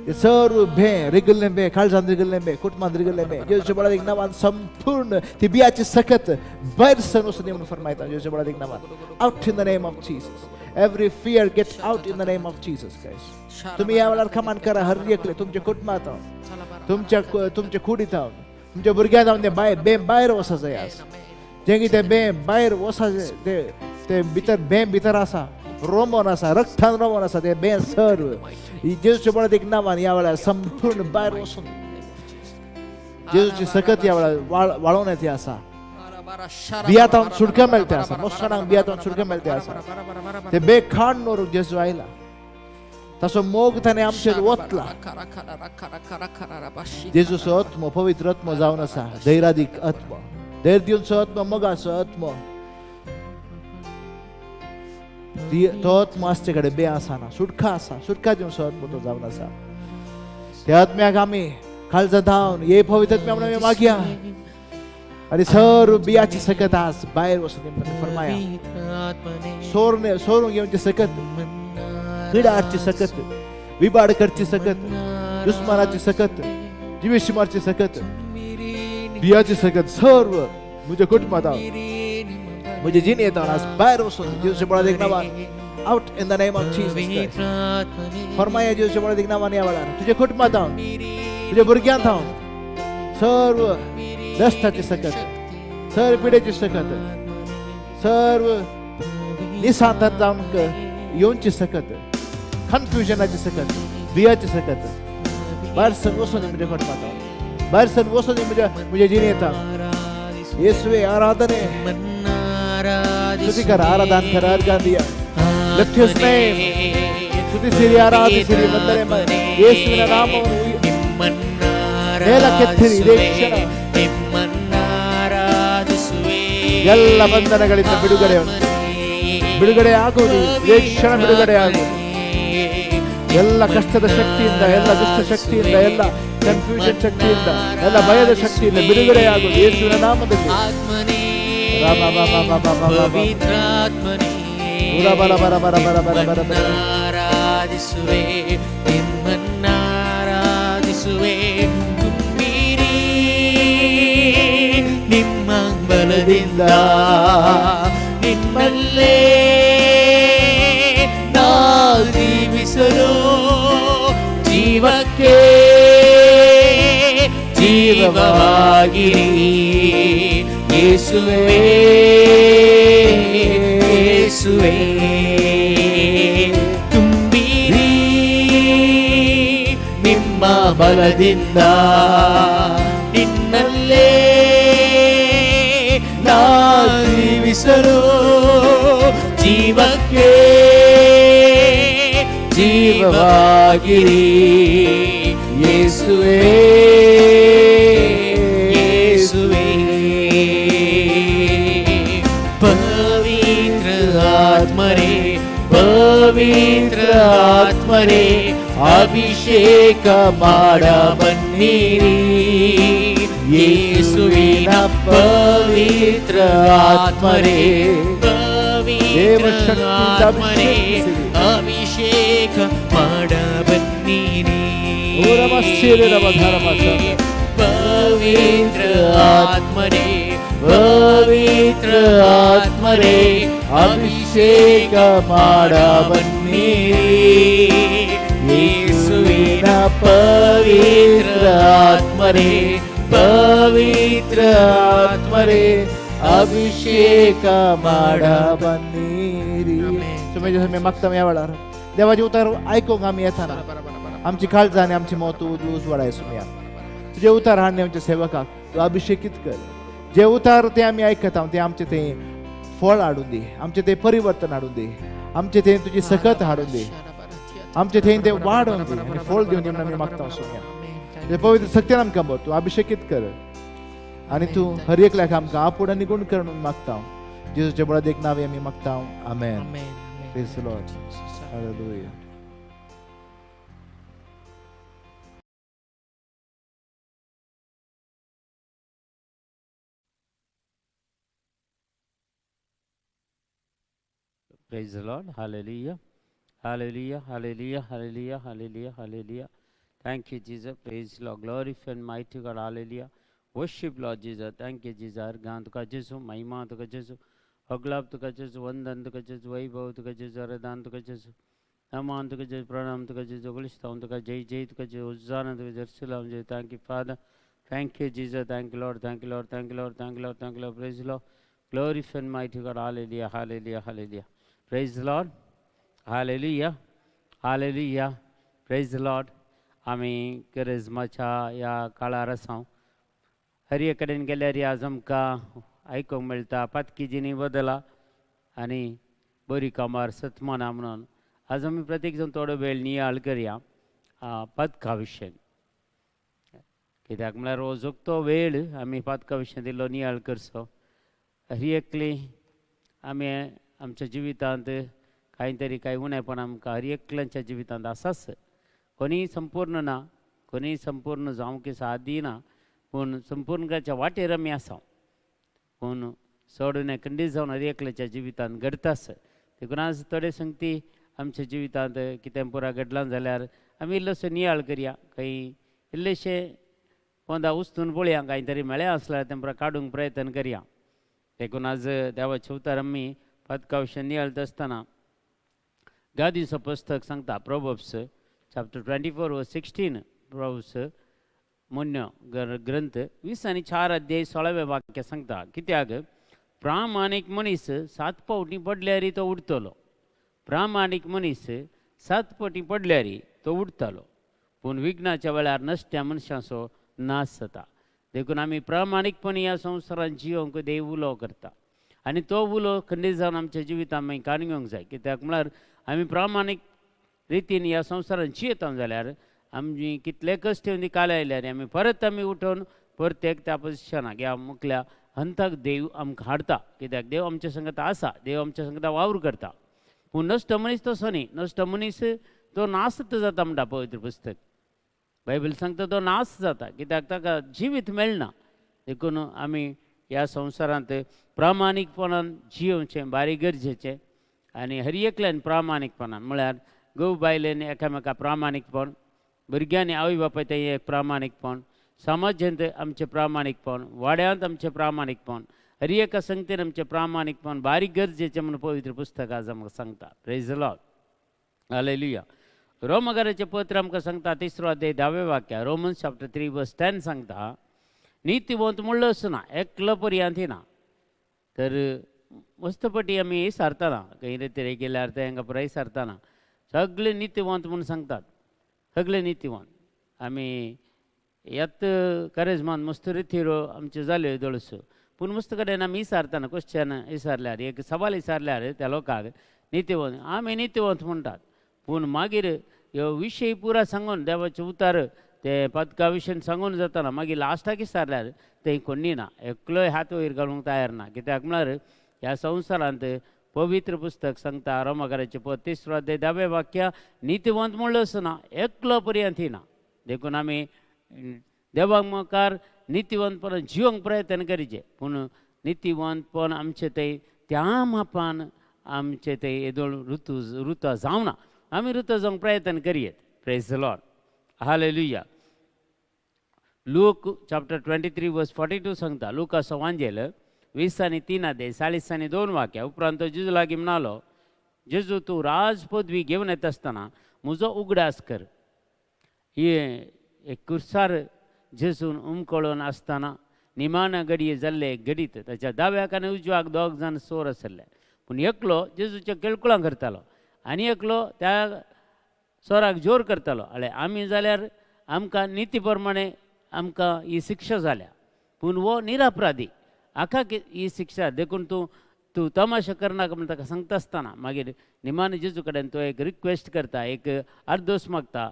ते सर्व बे रिगल्लें बे काळजांत रिगल्लें बे कुटुंबांत रिगल्लें बे जेजूच्या बळाच्या नांवान संपूर्ण ती बियाची सकत भायर सर वचून दी म्हणून फरमायता जेजूच्या बळाच्या नांवान out in the name of Jesus every fear get out in the name of Jesus Christ तुम्ही या वेळार कमान करा हर एकले तुमच्या कुटुंबांत तुमच्या कुडींत तुमच्या भुरग्यांत ते बे भायर वसा जाय जें कितें बे भायर वसा ते भितर आसा रोमन आसा रक्तान रोमन आसा ते बे सर्व जेजूच्या बळाच्या नांवान या वेळार संपूर्ण भायर वचून जेजूची सकत या वेळार वाळोवन येते आसा बियातावन सुटका मेळटे आसा मस्तानाक बियातावन सुटका मेळटे आसा ते बे खाण नोरूक जेजू आयला तसो मोग ताणें आमचेर ओतला जेजूचो आत्मो पवित्र आत्मो जावन आसा धैर्यादीक आत्मो धैर्य दिवचो आत्मो मोगाचो आत्मो तो आत्मो आसचे कडेन बे आसाना सुटका दिवचो आत्मो तो जावन आसा त्या आत्म्याक आमी काळजांत धांवन हे पवित्र आत्म्या म्हणून आमी मागया आनी सर्व बियाची सकत आज भायर वचून फरमाया सोरून घेवची सकत पिडारची सकत विबाड करची सकत दुस्मानाची सकत जिवेशिमारची सकत बियाची सकत सर्व म्हज्या कुटुंबांत म्हजे जिणेंत आज भायर वचून जेजूच्या बळाच्या नांवान out in the name of Jesus फरमाया जेजूच्या बळाच्या नांवान या वेळार तुज्या कुटुंबांत तुज्या भुरग्यांत सर्व दस्ताची सकत सर्व पिडेची सकत सर्व निसांतात जावन येवची सकत कन्फ्युजनाची सकत बियाची सकत भायर सर वचून म्हज्या कुटुंबांत भायर सर वचून म्हज्या जिणेंत येसुवे आराधने स्तुति कर आराधन कर अर्घन दिया lift his name स्तुति सिरी आराधि सिरी वंदने में ಯೇಸುವಿನ ನಾಮವನ್ನು ಮೇಲಕ್ಕೆತ್ತಿರಿ ಇದೇ ಕ್ಷಣ ಎಲ್ಲ ಬಂಧನಗಳಿಂದ ಬಿಡುಗಡೆ ಆಗುವುದು ಇದೇ ಕ್ಷಣ ಬಿಡುಗಡೆ ಆಗುವುದು ಎಲ್ಲ ಕಷ್ಟದ ಶಕ್ತಿಯಿಂದ ಎಲ್ಲ ದುಷ್ಟ ಶಕ್ತಿಯಿಂದ ಎಲ್ಲ ಕನ್ಫ್ಯೂಷನ್ ಶಕ್ತಿಯಿಂದ, ಎಲ್ಲ ಭಯದ ಶಕ್ತಿಯಿಂದ ಬಿಡುಗಡೆಯಾಗುವುದು ಯೇಸುವಿನ ನಾಮದಲ್ಲಿ. ಆತ್ಮನೇ ರಾಮ ಬಾ ಬಾ ಬಾ ಬಾ ಬಾ ಬಾ. ಪವಿತ್ರಾತ್ಮನೇ ಉರ ಬರ ಬರ ಬರ ಬರ ಬರ ಬರ ಬರ. ಆರಾಧಿಸುವೆ ನಿಮ್ಮನ್ನಾರಾಧಿಸುವೆ ತುಂಬಿರಿ ನಿಮ್ಮ ಬಲದಿಂದ ನಿಮ್ಮಲ್ಲೇ ನಾ ಜೀವಿಸಲು ಜೀವಕ್ಕೆ ಜೀವವಾಗಿರಿ ಯೇಸುವೇ ಯೇಸುವೇ ತುಂಬಿರಿ ನಿಮ್ಮ ಬಲದಿಂದ ನಿನ್ನಲ್ಲೇ ನಾ ಜೀವಿಸಲು ಜೀವಕ್ಕೆ ಜೀವವಾಗಿರಿ ಯೇಸುವೇ ಯೇಸುವೇ ಪವಿತ್ರ ಆತ್ಮರೇ ಪವಿತ್ರ ಆತ್ಮರೇ ಅಭಿಷೇಕ ಮಾಡ ಬನ್ನಿರಿ ಯೇಸುವಿನ ಪವಿತ್ರ ಆತ್ಮರೇ ಪವಿತ್ರ ಆತ್ಮರೇ ಅಭಿಷೇಕ ಮಾಡ ಬನ್ನಿರಿ ಪವಿತ್ರ ಆತ್ಮರೇ ಪವಿತ್ರ ಆತ್ಮರೇ ಅಭಿಷೇಕ ಮಾಡ ಬನ್ನಿರಿ ಯೇಸುವಿನ ಪವಿತ್ರ ಆತ್ಮರೇ ಪವಿತ್ರ ಆತ್ಮರೇ अभिषेक माडा बन्नीरी. तुम्ही जसं मी मागता यावेळा देवाचे उतार ऐकून आम्ही येताना आमची काळजी आणि आमची मौत उजवूस वाढायचो मी तुझे उतार हाडणे आमच्या सेवकाक तू अभिषेकित कर. जे उतार ते आम्ही ऐकत आहोत ते आमचे ते फळ हाडून दे, आमचे ते परिवर्तन हाडून दे, आमचे ते तुझी सकत हाडून दे, आमचे ते वाढवून दे आणि फळ देऊन जेवण आम्ही मागता असो पवित्र सत्यान आमकां तू अभिषेकित कर आणि तू हर एकल्या आमकां आपुड आनी गुण कर म्हणून मागता हांव जेजूच्या बळात एक नावे आमी मागता हांव. आमेन. Praise the lord. Hallelujah. Praise the Lord. Hallelujah. Hallelujah. Hallelujah. Hallelujah. Hallelujah. Hallelujah. Thank you, Jesus. Praise Lord. Glorify and mighty God. Hallelujah. Worship Lord Jesus. Thank you, Jesus. गान तुका जेसु, महिमा तुका जेसु, अगलाप तुका जेसु, वंदन तुका जेसु, वैभव तुका जेसु, अरदान तुका जेसु, नमान तुका जेसु, प्रणाम तुका जेसु, गुलिस्तान तुका जय जय तुका जेसु, उज्जाना तुका जेसु, सलाम जेसु. Thank you, Father. Thank you, Jesus. Thank you, Lord. Thank you, Lord. Thank you, Lord. Thank you, Lord. Thank you, Lord. Praise the Lord. Glorify and mighty God. Hallelujah. Hallelujah. Hallelujah. Praise the Lord. Hallelujah. Hallelujah. Praise the Lord. आम्ही करिश्माच्या या काळार आसा. हर एक कडेन गेल्यार आज आमकां आयकूंक मेळटा पातकी जिणी बदला आनी बरी कामार सतमाना म्हणून. आज आमी प्रत्येक जण थोडो वेळ नियाळ करया पदका विशय. कित्याक म्हळ्यार हो जगतो वेळ आमी पदका विशय दिल्लो नियाळ करचो. हर एकली आमी आमच्या जिवितांत कांय तरी कांय उणेपण आमकां हर एकल्यांच्या जिवितांत आसाच. कोणी संपूर्ण ना, कोणी संपूर्ण जावंक साथ दिना, पूण संपूर्णच्या वाटेर आमी आसा. पूण सोडून खंडीत जावन हर एकल्याच्या जिवितांत घडटाच. देखून आज थोडे संगती आमच्या जिवितांत कितें पुरा घडलां जाल्यार आमी इल्लोसो नियाळ करया. खंय इल्लेशे पोंदा उस्तून पळया, कांय तरी मेळ्ळें आसल्यार तें पुरा काडूंक प्रयत्न करया. देखून आज देवाचे उतार आमी पदका विशय नियाळत आसतना गादीचो पुस्तक सांगता प्रोवर्ब्स chapter 24 verse 16 प्रोवर्ब्स मोन्य ग्रंथ 20 आनी 4 अध्याय 16वें वाक्य सांगता. कित्याक प्रामाणीक मनीस 7 फावटी पडल्यार तो उरतलो. प्रामाणीक मनीस 7 फावटी पडल्यार तो उरतलो, पूण विघ्नाच्या वेळार नसत्या मनशाचो नाश जाता. देखून आमी प्रामाणीकपणी ह्या संवसारांत जियोंक देव उलो करता आनी तो उलो खंडीत जावन आमच्या जिवितांत मागीर काडून घेवंक जाय. कित्याक म्हळ्यार आमी प्रामाणीक रितीन ह्या संवसारांत जियेता जाल्यार आमी कितले कश्ट येवन काले आयल्यार आमी परत उठोवन परतेक त्या पोजिशनाक ह्या मुखल्या हंताक देव आमकां हाडटा. कित्याक देव आमच्या संगत आसा, देव आमच्या संगत वावर करता. पूण नश्ट मनीस तसो न्ही. नश्ट मनीस तो नासत जाता म्हणटा पवित्र पुस्तक. बायबल सांगता तो नाश जाता, कित्याक ताका जिवीत मेळना. देखून आमी ह्या संवसारांत प्रामाणीकपणान जियोवचें बारी गरजेचें. आनी हर एकल्यान प्रामाणीकपणान म्हळ्यार घोव बायलेन एकामेका प्रामाणीकपण, भुरग्यांनी आवय बापाय तें एक प्रामाणीकपण, समाजांत आमचें प्रामाणीकपण, वाड्यांत आमचें प्रामाणीकपण, हर एका संगतीन आमचें प्रामाणीकपण बारीक गरजेचें म्हणून पवित्र पुस्तक आज आमकां सांगता. Praise the lord. हालेलुया. रोमकाराचें पत्र आमकां सांगता 3रो अध्याय 10वें वाक्य, रोमन्स चॅप्टर 3 वर्स 10 सांगता, नितीवंत म्हणलो असना एकलो पर्यंत ना. तर मस्तपटी आमी सारतना खंय रितीरे गेल्यार तेंकां पुराय सारतना सगळे नितीवंत म्हणून सांगतात, सगळे नितीवंत. आमी यात कारेजमान मस्त रितीरो आमच्यो जाल्यो दळसो, पूण मस्त कडेन आमी विचारतना क्वेश्चन विचारल्यार, एक सवाल विचारल्यार त्या लोकांक नितीवंत आमी नितीवंत म्हणटात, पूण मागीर ह्यो विशय पुरा सांगून देवाचें उतार ते पदका विशयी सांगून जाताना मागीर लास्टाक विचारल्यार तें कोणी ना, एकलोय हात वयर घालूंक तयार ना. कित्याक म्हळ्यार ह्या संवसारांत पवित्र पुस्तक सांगता रोमकाराचें पत्र 3रो अध्याय 10वें वाक्य, नितीवंत म्हणलो असना एकलो पर्यंत ना. देखून आमी देवाक मुखार नितीवंतपणान जिवंक प्रयत्न करीचे, पूण नितीवंतपण आमचें तें त्या मापान आमचें तें येदोळ ऋतू जावना. आमी ऋतू जावंक प्रयत्न करियेत. Praise the lord. Hallelujah. Luke chapter 23 verse 42 सांगता, लुकाचो वांजेल 20:3 अध्याय 40:2 वाक्या उपरांत तो जेजू लागीं म्हणालो, जेजू तूं राज पदवी घेवन येता आसतना म्हजो उगडास कर. ही एक कुर्सार जेजून उमकळून आसतना निमाण घडये जाल्ले घडीत ताच्या दाव्याक आनी उजव्याक 2 जाण सोर आसले. पूण एकलो जेजूच्या केळकुळां करतालो आनी एकलो त्या सोराक जोर करतालो. आमी जाल्यार आमकां निती प्रमाणे आमकां ही शिक्षा जाल्या, पूण वो निरापराधी आखा ही शिक्षा. देखून तूं तमाशा करनाका म्हण ताका सांगता आसतना मागीर निमाण जेजू कडेन तो एक रिक्वेस्ट करता, एक आर्दोस मागता.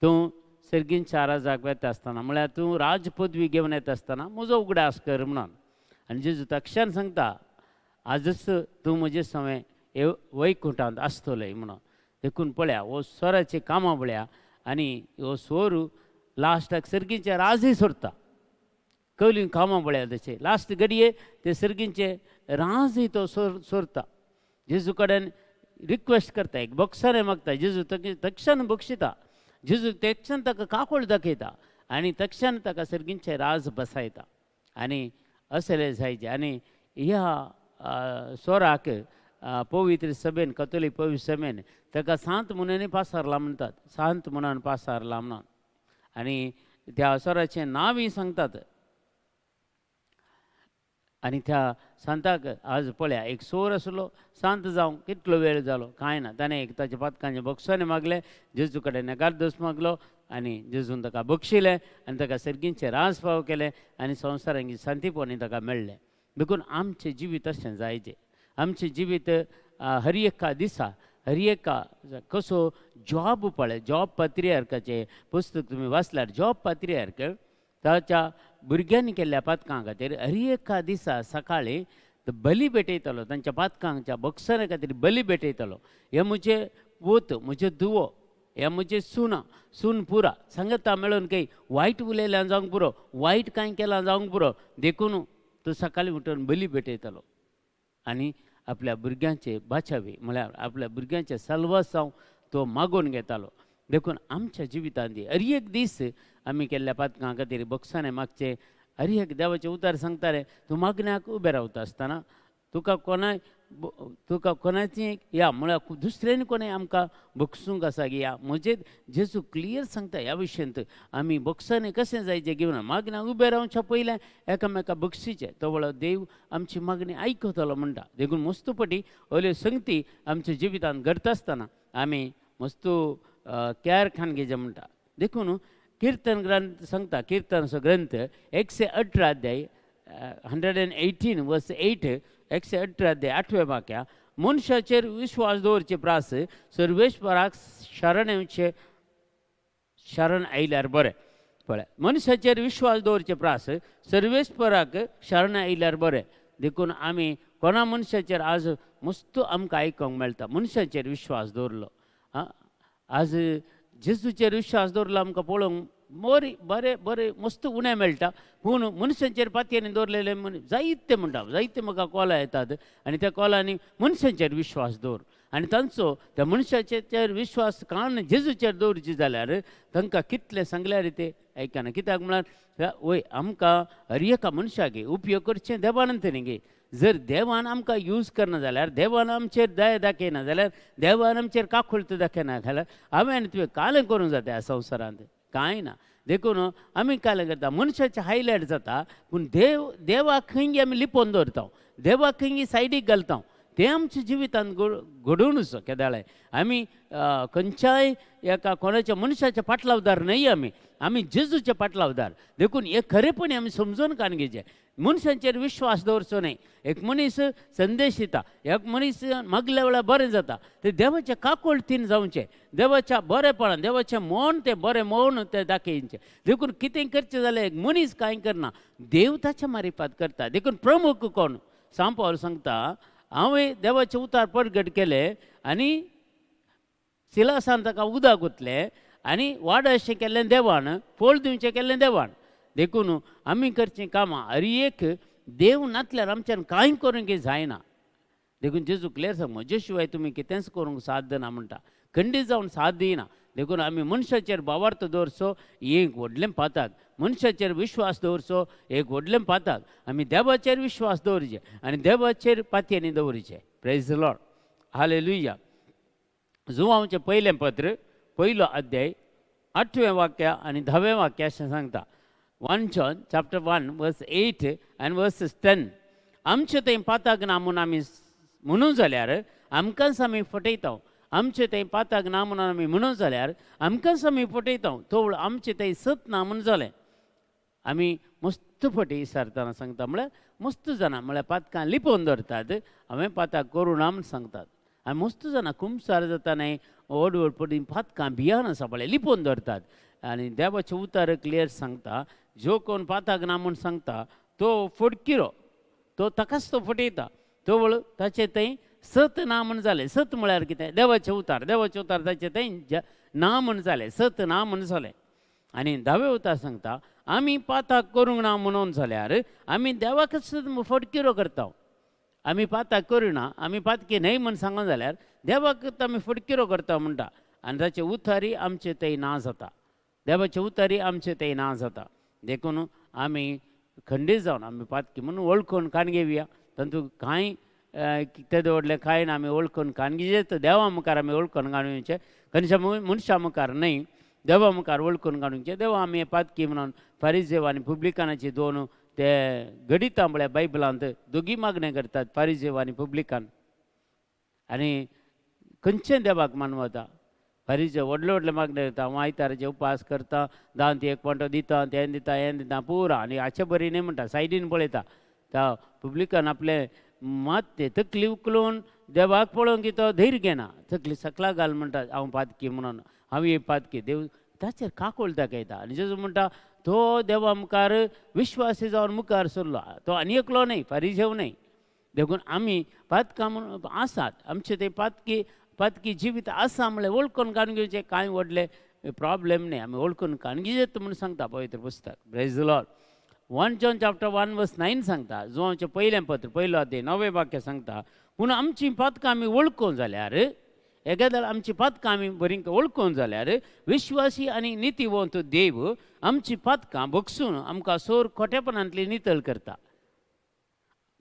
तूं सर्गींच्या राजाक वेता आसतना म्हळ्यार तूं राज पदवी घेवन येता आसतना म्हजो उगडास कर म्हणून. आनी जेजू तक्षण सांगता, आजच तूं म्हजे सवय वैकुंठांत आसतलोय म्हणून. देखून पळया हो स्वराचें कामां पळया. आनी हो स्वर लास्टाक सर्गींचे राजय सोरता. कवलीन कामां पळया तशें लास्ट घडये ते सर्गींचे राजय तो सोरता. जेजू कडेन रिक्वेस्ट करता, एक बक्षारे मागता, जेजू तक्षण बक्षिता. जेजू तक्षण ताका काकोळ दाखयता आनी तक्षण ताका सर्गींचे राज बसयता. आनी असले जायचे. आनी ह्या स्वराक पवित्र सभेन, कथोलीक पवित्र सभेन ताका सांत म्हणून पासारला म्हणटात, सांत म्हणून पासारला म्हणून. आनी त्या स्वराचें नांवय सांगतात. आनी त्या सांताक आज पळया एक सोर आसलो, सांत जावंक कितलो वेळ जालो कांय ना. ताणें एक ताच्या पदकांचे बक्षाने मागले, जेजू कडेन एकार्दोस मागलो आनी जेजून ताका बक्षिलें आनी ताका सर्गींचे राज फाव केले आनी संवसारांत शांतीपणी ताका मेळ्ळें. देखून आमचें जिवीत अशें जायचें. आमचें जिवीत हर एका दिसा हर एका कसो जॉब पळय, जॉब पात्रियार्काचें पुस्तक तुमी वाचल्यार जॉब पात्रियार्क ताच्या भुरग्यांनी केल्ल्या पदकां खातीर हर एका दिसा सकाळीं बली भेटयतालो, तांच्या पदकांच्या बक्षाऱ्या खातीर बली भेटयतालो. हे म्हजें वत, म्हजे धुवो, हे म्हजें सून पुरा सांगता मेळून काही वायट उलयल्यान जावंक पुरो, वायट कांय केलां जावंक पुरो, देखून तो सकाळीं उठून बली भेटयतालो आनी आपल्या भुरग्यांचे बाचावी म्हळ्यार आपल्या भुरग्यांचे सल्वास जावं तो मागून घेतालो. देखून आमच्या जिवितांत हर एक दीस आमी केल्ल्या पदकां खातीर बक्षाने मागचे. हर एक देवाचे उतार सांगताले, तूं मागण्याक उबें रावता आसतना तुका कोणाची या म्हळ्यार दुसऱ्यान कोणें आमकां बक्षूंक आसा की या म्हजें जेजू क्लियर सांगता ह्या विशयांत आमी बक्षाने कशें जायचें घेवन मागण्याक उबें रावच्या पयलें एकामेका बक्षीचें. तो वळो देव आमची मागणी आयकतलो म्हणटा. देखून मस्तपटी असल्यो संगती आमच्या जिवितांत घडता आसतना आमी मस्तू कॅर खान घेवचें म्हणटा. देखून कीर्तन ग्रंथ सांगता, कीर्तनाचो ग्रंथ 118 अध्याय 118 वर्स 8, 118 अध्याय 8वें वाक्या, मनशाचेर विश्वास दवरचे प्रास सर्वेश्वराक शरण येवचे, शरण आयल्यार बरें. पळय, मनशाचेर विश्वास दवरचे प्रास सर्वेश्वराक शरण आयल्यार बरें. देखून आमी कोणा मनशाचेर आज मस्त आमकां आयकूंक मेळटा, मनशाचेर विश्वास दवरलो. आज जेजूचेर विश्वास दवरलो आमकां पळोवंक बरी बरे बरे मस्त उणें मेळटा. पूण मनशांचेर पातयेनी दवरलेले जायते म्हणटा, जायते म्हाका कॉलां येतात आनी त्या कॉलांनी मनशांचेर विश्वास दवर आनी तांचो त्या मनशाचेर विश्वास काण जेजूचेर दवरची जाल्यार तांकां कितले सांगल्यार ते आयकना. कित्याक म्हळ्यार वय आमकां हर एका मनशागे उपयोग करचें देवानंत न्ही गे. जर देवान आमकां यूज करना जाल्यार, देवान आमचेर दया दाखयना जाल्यार, देवान आमचेर काकुळट दाखयना जाल्यार हांवें आनी तुवें कालें करूंक जाता ह्या संवसारांत? कांय ना. देखून आमी कालें करता, मनशाचें हायलायट जाता, पूण देवाक खंय आमी लिपोवन दवरता, देवाक खंय सायडीक घालता. ते आमच्या जिवितांत घडोवनूच केदाळे. आमी खंयच्याय एका कोणाच्या मनशाच्या पाटलावदार न्हय, आमी जेजूचे पाटलावदार. देखून हे खरेपणी आमी समजून कान घेवचें. मनशांचेर विश्वास दवरचो न्हय. एक मनीस संदेश दिता, एक मनीस मागल्या वेळार बरें जाता, ते देवाच्या काकुळटीन जावचें, देवाच्या बरेपणान, देवाचें मौन तें बरें मौन तें दाखयचें. देखून कितें करचें जाल्यार एक मनीस कांय करना, देव ताच्या मारिफात करता. देखून प्रमुख कोण सांत पावल सांगता, हांवें देवाचे उतार परगट केले आनी सिलासान ताका उदक ओतलें आनी वाड अशें केल्लें देवान, फळ दिवचें केल्लें देवान. देखून आमी करचीं कामां हर एक देव नातल्यार आमच्यान कांय करूंक जायना. देखून जेजू क्लियर सांग, म्हजे शिवाय तुमी कितेंच करूंक साध्य ना म्हणटा, खंडीत जावन साथ दिना. देखून आमी मनशाचेर भावार्थ दवरचो एक व्हडलें पाताक, मनशाचेर विश्वास दवरचो एक व्हडलें पाताक. आमी देवाचेर विश्वास दवरचें आनी देवाचेर पातयेनी दवरचें. Praise the lord, hallelujah. जुवांवचें पयलें पत्र, पयलो अध्याय 8वें वाक्य आनी 10वें वाक्य अशें सांगता. 1 John chapter 1 verse 8 and verses 10. आमचे थंय पाताक ना म्हूण आमी म्हणूं जाल्यार आमकांच आमी फटयता. आमचे थंय पाताक ना म्हणून आमी म्हणूं जाल्यार आमकांच आमी फटयता. तो आमचे थंय सत ना म्हूण जालें. आमी मस्त फटी सारतना सांगता, म्हळ्यार मस्त जाणां म्हळ्यार पातकां लिपोवन दवरतात. हांवें पाताक करूं ना म्हूण सांगतात. आनी मस्त जाणां कुंबसार जाता न्हय, व्हड व्हड पडी पातकां भियान आसा पळय लिपोवन दवरतात. आनी देवाचें उतार क्लियर सांगता, जो कोण पाताक ना म्हूण सांगता तो फडकिरो, तो ताकाच तो फटयता. तो ताचे थंय सत ना म्हूण जालें. सत म्हळ्यार कितें? देवाचें उतार. देवाचें उतार ताचे थंय ना म्हूण जालें, सत ना म्हूण जालें. आनी 10वें उतार सांगता, आमी पाताक करूंक ना म्हणून जाल्यार आमी देवाकच फटकिरो करता. आमी पाताक करिना, आमी पातकी न्हय म्हूण सांगून जाल्यार देवाक आमी फटकिरो करता म्हणटा. आनी ताचे उतारी आमचे थंय ना जाता. देवाचे उतारी आमचे थंय ना जाता. देखून आमी खंडीत जावन आमी पातकी म्हणून वळखून कान घेवया. तातूंत कांय कितें दवरलें कांय ना. आमी वळखून कान घेवचें. देवा मुखार आमी वळखून काडूचें, खंयच्या मनशा मुखार न्हय, देवा मुखार वळखून काडूचें. देवा आमी पातकी म्हणून फारिजेव आनी पुब्लिकानाची दोन ते घडिता म्हळ्यार बायबलांत दोगी मागणें करतात, फारिजेव आनी पुब्लिकान. आनी खंयचें देवाक मानवता? फारिजेव व्हडले व्हडले मागणें करता. हांव आयताराचे उपास करता, दान एक पोंटो दिता, हें दिता, हें दिता, पुरा. आनी हाचे बरी न्ही म्हणटा, सायडीन पळयता. त्या पुब्लिकान आपले मात ते तकली उखलून देवाक पळोवंक की तो धैर्य घेना. तकली सकला घाल म्हणटा, हांव पातकी म्हणून, हांव ही पातकी. देव ताचेर काकोळ दाखयता. आनी जेजू म्हणटा तो देवा मुखार विश्वासी जावन मुखार सरलो. तो आनी एकलो न्हय, फारिजेव न्हय. देखून आमी पातकां म्हणून आसात. आमचे ते पातकी जिवीत आसा म्हळ्यार वळखून काडून घेवचें. कांय व्हडले प्रॉब्लेम न्हय. आमी वळखून काडून घेयत म्हणून सांगता पवित्र पुस्तक. Praise the Lord. 1 John chapter 1 verse 9 सांगता. जुवांवचें पयलें पत्र, पयलो अध्याय 9वें वाक्य सांगता, पूण आमची पातकां आमी वळखून जाल्यार, एकाद्यार आमची पातकां आमी बरी वळखून जाल्यार विश्वासी आनी नितीवंत देव आमची पातकां भोगसून आमकां सोर खोटेपणांतली नितळ करता.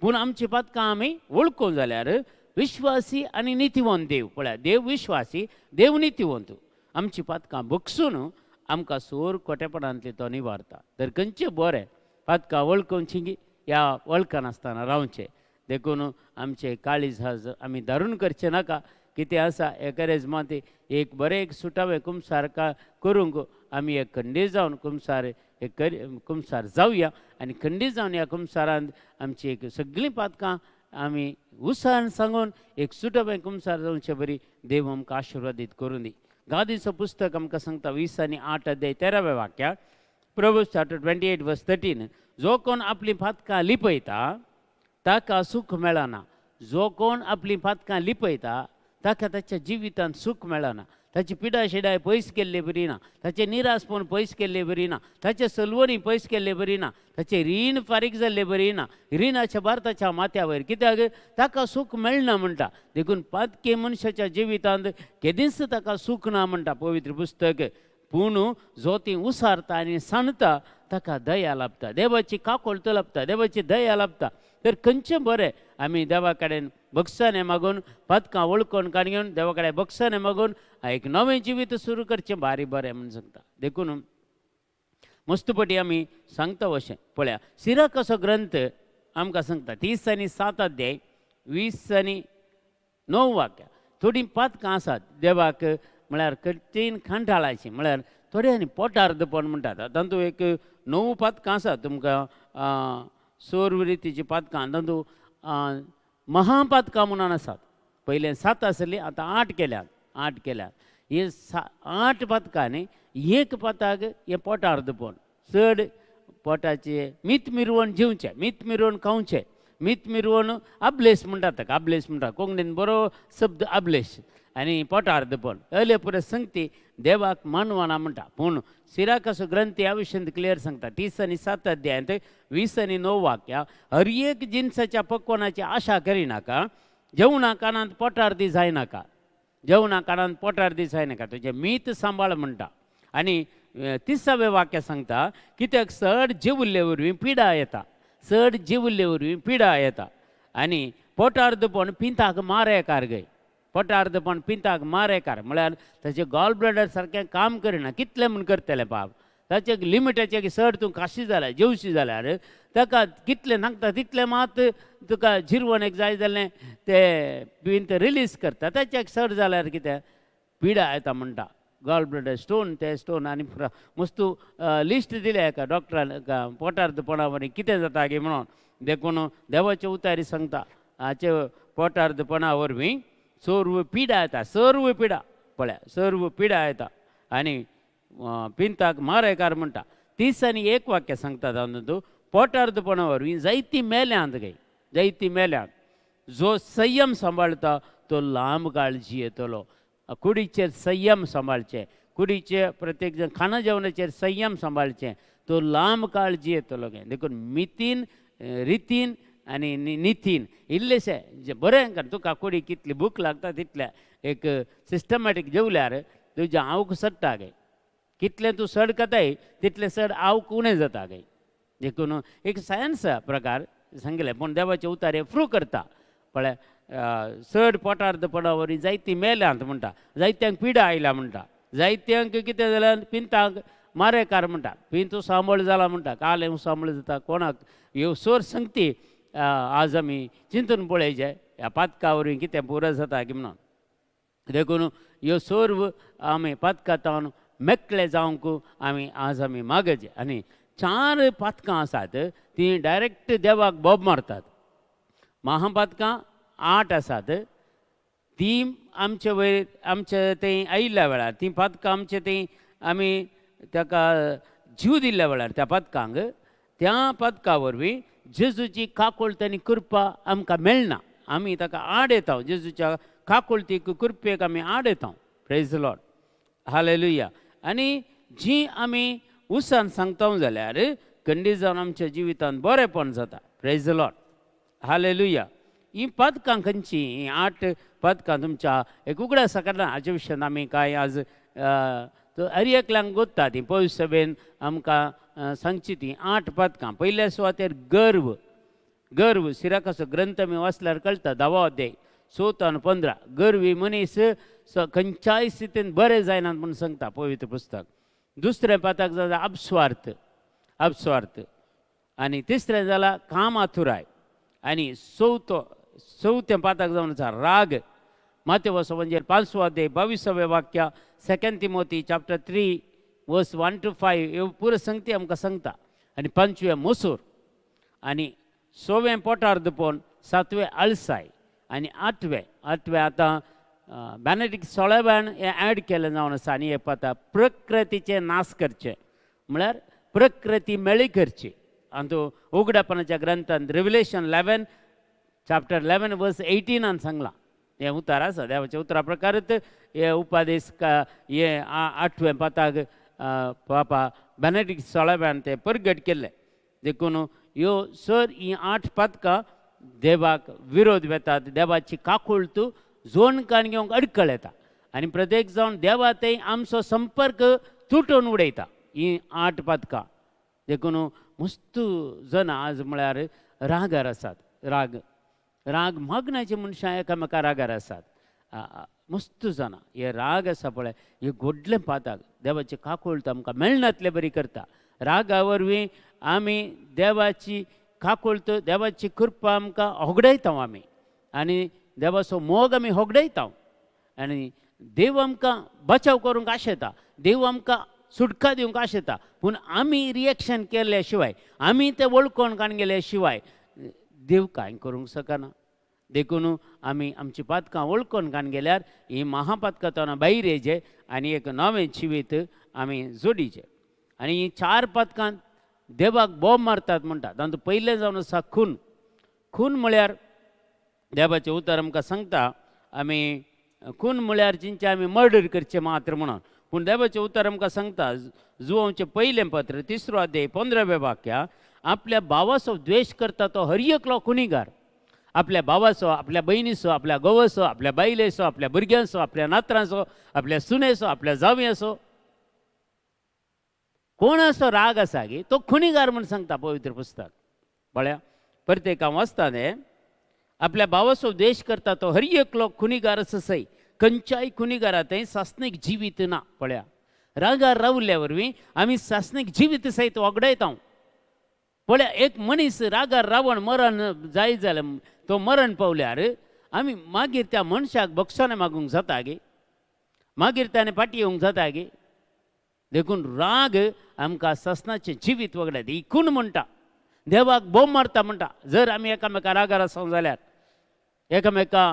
पूण आमची पातकां आमी वळखून जाल्यार विश्वासी आनी नितीवंत देव, पळय, देव विश्वासी, देव नितीवंत, आमची पातकां भोगसून आमकां सोर खोटेपणांतली तो निवारता. तर खंयचें बरें पातकां वळखूनची ह्या वळखान आसतना रावचें. देखून आमचें काळीज आमी दारून करचें नाका. कितें आसा एकारेज माती एक बरें एक सुटावें कुंबसार करूंक आमी एक खंडीत जावन कुंबसार जावया. आनी खंडीत जावन ह्या कुंबसारांत आमची एक सगळीं पातकां आमी उत्साहान सांगून एक सुटावें कुंबसार जावचें बरी देव आमकां आशिर्वादीत करूं दी. गादीचो पुस्तक आमकां सांगता 20 आनी 8 अध्याय 13वें वाक्यात, Proverbs chapter 28 verse 13. जो कोण आपली पातकां लिपयता ताका सूख मेळना. जो कोण आपली पातकां लिपयता ताका ताच्या जिवितांत सूख मेळना. ताची पिडा शिडाय पयस केल्ली बरी ना, ताचे निरासपण पयस केल्ले बरी ना, ताचे सलवणी पयस केल्ले बरी ना, ताचे रीण फारीक जाल्ले बरी ना, रिणाच्या भारताच्या माथ्या वयर, कित्याक ताका सूख मेळना म्हणटा. देखून पातके मनशाच्या जिवितांत केदींच ताका सूख ना म्हणटा पवित्र पुस्तक. पूण जो ती उसारता आनी सांडता ताका दया लाभता, देवाची काकोळ लाभता, देवाची दया लाभता. तर खंयचें बरें आमी देवा कडेन बक्षाने मागून पातकां वळखून काडून देवा कडेन बक्षाने मागून एक नवें जिवीत सुरू करचें भारी बरें म्हणून सांगता. देखून मस्तपटी आमी सांगता अशें पळया, सिराक असो ग्रंथ आमकां सांगता 30 आनी 7 अध्याय 20 आनी 9 वाक्यां. थोडीं पातकां आसात देवाक म्हळ्यार कठीण खांठाळाची, म्हळ्यार थोड्यांनी पोटार्दपण म्हणटात. तातूंत एक 9 पातकां आसात तुमकां सोर्व रितीची पातकां, तातूंत महापातकां म्हणून आसात. पयलें 7 आसलीं, आतां 8 केल्यात. हे 8 पातकांनी एक पाताक हें पोटार्दपण, चड पोटाचें मीत मिरवण जेवचें, मीत मिरवण खावचें, मीत मिरवण आबलेस म्हणटात ताका, आबलेस म्हणटा कोंकणीन बरो शब्द आबलेस. आनी पोटार्दपण अले पुरे संगती देवाक मानवाना म्हणटा. पूण सिराकाचो ग्रंथ ह्या विशयान क्लियर सांगता 30 आनी 7 अध्यायांत 20 आनी 9 वाक्यां. हर एक जिन्साच्या पक्वनाची आशा करिनाका, जेवणा कानांत पोटार्दी जायनाका, जेवणा कानांत पोटार्दी जायनाका, तुजें मीत सांबाळ म्हणटा. आनी 30वें वाक्य सांगता, कित्याक चड जेवल्ले वरवीं पिडा येता, चड जेवल्ले वरवीं पिडा येता. आनी पोटार्दपण पिंताक मारेकार गय, पोटार्दपण पिंताक मारेकार, म्हळ्यार ताचें गॉल ब्लॅडर सारकें काम करिना. कितलें म्हूण करतलें पाप, ताचे लिमिटाचे चड तूं काशी जाल्यार जेवशी जाल्यार ताका कितलें नाकता तितलें मात तुका जिरवण एक जाय जालें तें पिंत रिलीज करता. ताचे चड जाल्यार कितें पिडा येता म्हणटा. गॉल ब्लॅडर स्टोन, ते स्टोन आनी मस्तू लिस्ट दिल्या एका डॉक्टरान पोटार्दपणा वरवीं कितें जाता गे म्हणून. देखून देवाचे उतारी सांगता हाचे पोटार्दपणा वरवीं सर्व पिडा येता, सर्व पिडा पळया, सर्व पिडा येता आनी पिंताक मारेकार म्हणटा. 30 आनी 1 वाक्य सांगता तातूंत पोटार्दपणा वरवीं जायतीं मेल्यांत गय, जायतीं मेल्यांत. जो संयम सांबाळटा तो लांब काळ जियेतलो. कुडीचेर संयम सांबाळचें, कुडीचे प्रत्येक जण खाणा जेवणाचेर संयम सांबाळचें, तो लांब काळ जियेतलो गे. देखून मितीन रितीन आनी नितीन इल्लेशें जे बरें कर. तुका कुडी कितली भूक लागता तितल्या एक सिस्टमॅटीक जेवल्यार तुजें आवक सडटा गे. कितलें तूं चड खाताय तितलें चड आवक उणें जाता गे. देखून एक सायन्स प्रकार सांगलें, पूण देवाचे उतारे फ्रू करता पळय. चड पोटार्दपणा वरवीं जायतीं मेल्यांत म्हणटा, जायत्यांक पिडा आयल्या म्हणटा, जायत्यांक कितें जाल्यार पिंताक मारेकार म्हणटा, पिंतू सांबळ जाला म्हणटा. काल सांबळ जाता कोणाक ह्यो सोर संगती आज आमी चिंतून पळयचे ह्या पातका वरवीं कितें पुरो जाता की म्हणून. देखून ह्यो सर्व आमी पातकांतावन मेकळे जावंक आज आमी मागचे. आनी 4 पातकां आसात तीं डायरेक्ट देवाक बोब मारतात. महापातकां 8 आसात, तीं आमचे वयर आमचे थंय आयिल्ल्या वेळार तीं पातकां आमचे थंय आमी ताका जीव दिल्ल्या वेळार त्या पातकांक, त्या पातका वरवीं जेजूची काकोळत आनी कृपा आमकां मेळना. आमी ताका आड येता, जेजूच्या काकोळतीक कृपेक आमी आड येता. Praise the lord, hallelujah. आनी जी आमी उसान सांगता जाल्यार खंडीत जावन आमच्या जिवितांत बरेंपण जाता. Praise the lord, hallelujah. ही पातकां खंयची, ही 8 पातकां तुमच्या एक उगड्या सकाळना हाचे विशयान आमी कांय आज हर एकल्यांक गोत्ता. ती पवित्र सभेन आमकां सांगची ती 8 पातकां. पयल्या सुवातेर गर्व, गर्व सिराकाचो ग्रंथ आमी वाचल्यार कळटा 10 अध्याय 14 आनी 15. गर्वी मनीस खंयच्याय स्थितीन बरें जायनात म्हूण सांगता पवित्र पुस्तक. दुसरें पातक जाल्यार अपस्वार्थ, अपस्वार्थ. आनी तिसरें जाल्यार काम आथुराय. आनी चवथें पातक जावन आसा राग. मातेव संवंजेर 5 अध्याय 22वें वाक्य, 2 तिमोथी चॅप्टर 3 वर्स 1 to 5 ह्यो पुरो संगती आमकां सांगता. आनी 5वें मसूर, आनी 6वें पोटार्दपण, 7वें आळसाय, आनी 8वें आतां बेनेडिक्ट सोळेबान हें ऍड केलें जावन आसा. आनी हें पाता प्रकृतीचें नाश करचें, म्हळ्यार प्रकृती मेळी करची. आनी तो उगडापणाच्या ग्रंथांत रिव्हिलेशन 11 चॅप्टर 11 वर्स 18 सांगलां. हे उतार आसा देवाच्या उतरा प्रकारत हे उपादेश हे 8वें पाताक पापा बेनेडिक्ट 16व्यान ते परगट केल्ले देखून ह्यो सर ही 8 पातकां देवाक विरोध वेतात, देवाची काकूळत जोडकान घेवंक अडखळ येता आनी प्रत्येक जावन देवा थंय आमचो संपर्क तुटोवन उडयता ही 8 पातकां देखून मस्त जण आज म्हळ्यार रागार आसात. राग मग्नाचे मनशां एकामेका रागार आसात. मस्त जाणां हे राग आसा पळय हे घोडले पाताक देवाची काकूळत आमकां मेळनातले बरी करता. रागा वरवीं आमी देवाची काकूळत देवाची कृपा आमकां होगडयता आमी आनी देवाचो मोग आमी होगडयता आनी देव आमकां बचाव करूंक आशेता, देव आमकां सुटका दिवंक आशेता. पूण आमी रिएक्शन केल्ल्या शिवाय आमी तें वळखून काण गेल्या शिवाय देव कांय करूंक शकना. देखून आमी आमची पातकां वळखून काण गेल्यार ही महापातकां तोना भायर येजे आनी एक नवें जिवीत आमी जोडीचे. आनी ही 4 पातकां देवाक बोब मारतात म्हणटात. तातूंत पयलें जावन आसा खून. खून म्हळ्यार देवाचें उतर आमकां सांगता आमी खून म्हळ्यार जिंचे आमी मर्डर करचे मात्र म्हणून. पूण देवाचें उतर आमकां सांगता जुवांचें पयलें पत्र 3रो अध्याय 15वें वाक्या आपल्या भावाचो द्वेश करता तो हर एकलो खुनीगार. आपल्या भावाचो, आपल्या भयणीचो, आपल्या घोवाचो, आपल्या बायलेचो, आपल्या भुरग्यांचो, आपल्या नातरांचो, आपल्या सुनेचो, आपल्या जावयाचो कोणाचो राग आसा गे तो खुनीगार म्हूण सांगता पवित्र पुस्तक. पळया परतेक हांव वाचता न्ही. आपल्या भावाचो द्वेश करता तो हर एकलो खुनीगार सै. खंयच्याय खुनीगारा थंय सासणीक जिवीत ना. पळया रागार रावल्या वरवीं आमी सासणीक जिवीत सयत वगडयता. पळया एक मनीस रागार रावण मरण जाय जाल्यार तो मरण पावल्यार आमी मागीर त्या मनशाक बक्षाने मागूंक जाता गे, मागीर ताणें फाटी येवंक जाता गे. देखून राग आमकां सासणाचें जिवीत वगडायता. ही खून म्हणटा देवाक बोब मारता म्हणटा. जर आमी एकामेका रागार आसूं जाल्यार एकामेका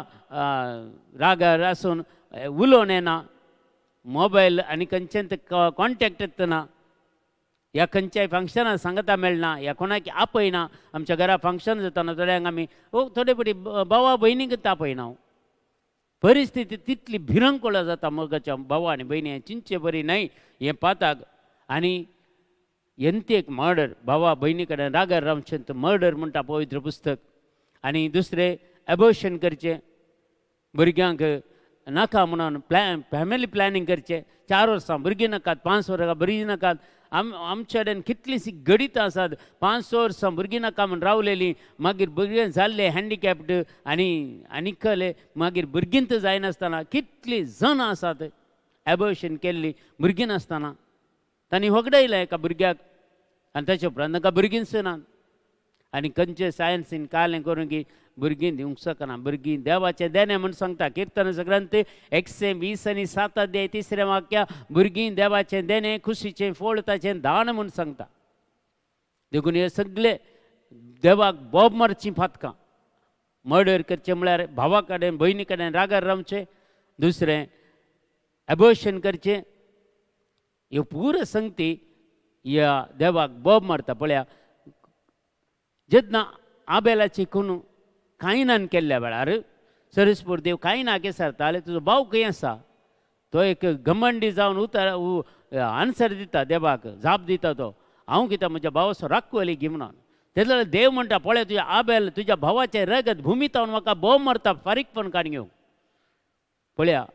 रागार आसून उलोवन येना, मोबायल आनी खंयचेंच कॉन्टेक्ट येतना, ह्या खंयच्याय फंक्शनाक सांगता मेळना, ह्या कोणाक आपयना. आमच्या घरा फंक्शन जाताना थोड्यांक आमी थोडे पटी भावा भयणीक आपयना. परिस्थिती तितली भिरंकूळ जाता मोगाच्या भावा आनी भयणी चिंचे बरी न्हय हें पाताक. आनी एक मर्डर भावा भयणी कडेन रागार रावचें मर्डर म्हणटा पवित्र पुस्तक. आनी दुसरें एबॉर्शन करचें, भुरग्यांक नाका म्हणून फॅमिली प्लॅनिंग करचें. 4 वर्सां भुरगीं नाकात, 5 वर्सां भुरगीं नाकात. आमचे कडेन कितलींशीं गणितां आसात. 5 वर्सां भुरगीं नाका म्हूण रावलेलीं, मागीर भुरगें जाल्ले हँडिकॅप्ड आनीक कले मागीर भुरगींच जायनासतना कितलीं जाणां आसात एबॉर्शन केल्लीं भुरगीं नासतना. तांणी वगडयलें एका भुरग्याक आनी ताचे उपरांत ताका भुरगींच ना. आनी खंयचे सायन्सीन कालें करून की भुरगीं दिवंक शकना. भुरगीं देवाचें देणें म्हूण सांगता. कीर्तन ग्रंथ 120 आनी 7 अध्याय 3रे वाक्या भुरगीं देवाचें देणें खुशीचें फळ ताचें दान म्हूण सांगता. देखून हे सगळे देवाक बोब मारचीं पातकां. मर्डर करचें म्हळ्यार भावा कडेन भयणी कडेन रागार रावचें. दुसरें एबॉर्शन करचें. ह्यो पुरो संगती ह्या देवाक बोब मारता. पळया जेन्ना आबेलाची खून कायनान केल्ल्या वेळार सरस्पूर देव कायनाक विचारताले तुजो भाव खंय आसा. तो एक घमंडी जावन आन्सर दिता देवाक, जाप दिता तो हांव कित्याक म्हज्या भावाचो राखवली घे म्हणून. तेन्ना देव म्हणटा पळय तुज्या आबेल तुज्या भावाचें रगत भुमीतावन म्हाका बोब मारता फारीकपण काडून घेवंक. पळया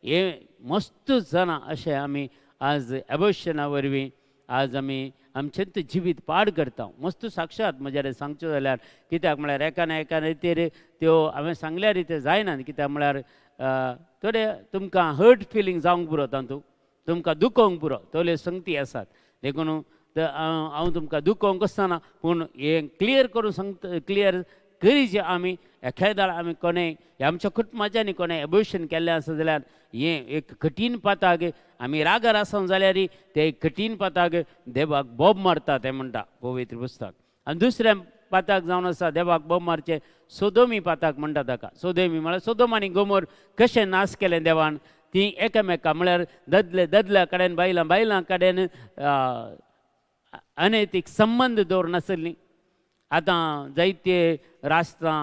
हे मस्त जाणां अशें आमी आज एबॉर्शना वरवीं आज आमी आमचें जिवीत पाड करता. मस्त साक्षात म्हजे सांगचें जाल्यार कित्याक म्हळ्यार एका रितीर त्यो हांवें सांगल्या रिती जायना. कित्याक म्हळ्यार थोडे तुमकां हर्ट फिलींग जावंक पुरो, तातूंत तुमकां दुखोवंक पुरो तोल्यो संगती आसात. देखून हांव तुमकां दुखोवंक आसतना पूण हें क्लियर करून सांगता, क्लियर करी जे आमी एखाद्या आमी कोणें आमच्या कुटुंबाच्यांनी कोणें एबॉर्शन केल्लें आसा जाल्यार हें एक कठीण पाताक आमी रागार आसूं जाल्यार तें एक कठीण पाताक देवाक बोब मारता तें म्हणटा पवित्र पुस्तक. आनी दुसऱ्या पाताक जावन आसा देवाक बोब मारचें सोदोमी पाताक म्हणटा ताका. सोदोमी म्हळ्यार सोदोम आनी गोमोर कशें नाश केलें देवान. ती एकामेका म्हळ्यार ददल्या कडेन बायलां कडेन अनैतीक संबंद दवरनासलीं. आतां जायते राष्ट्रां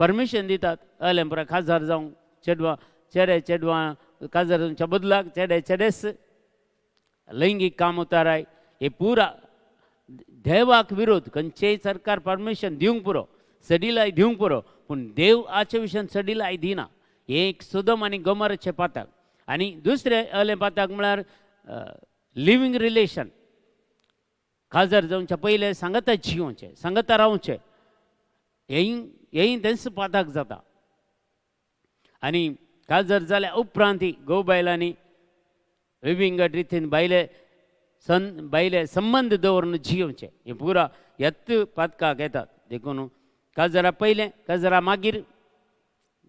परमिशन दितात अलेंपरा खासदार जावंक, चेडवां काजरांच्या बदलाक चेडेस लैंगीक काम उताराय हे पुरा देवाक विरोध खंयचेय सरकार परमिशन दिवंक पुरो सडिलाय दिवंक पुरो पूण देव हाचे विशयान सडिलाय दिना हे एक सोदोम आनी गोमोराचें पाताक आनी दुसरें अहले पाताक म्हळ्यार लिव्हिंग रिलेशन काजार जावच्या पयले सांगता जिवोवचें सांगता रावचें हेय तेंच पाताक जाता आनी काजार जाल्या उपरांत घोव बायलांनी विविंगट रितीन बायले संबंध दवरून जियोवचे हे पुरा ह्याच पातकाक येतात देखून काजरा पयलें काजरा मागीर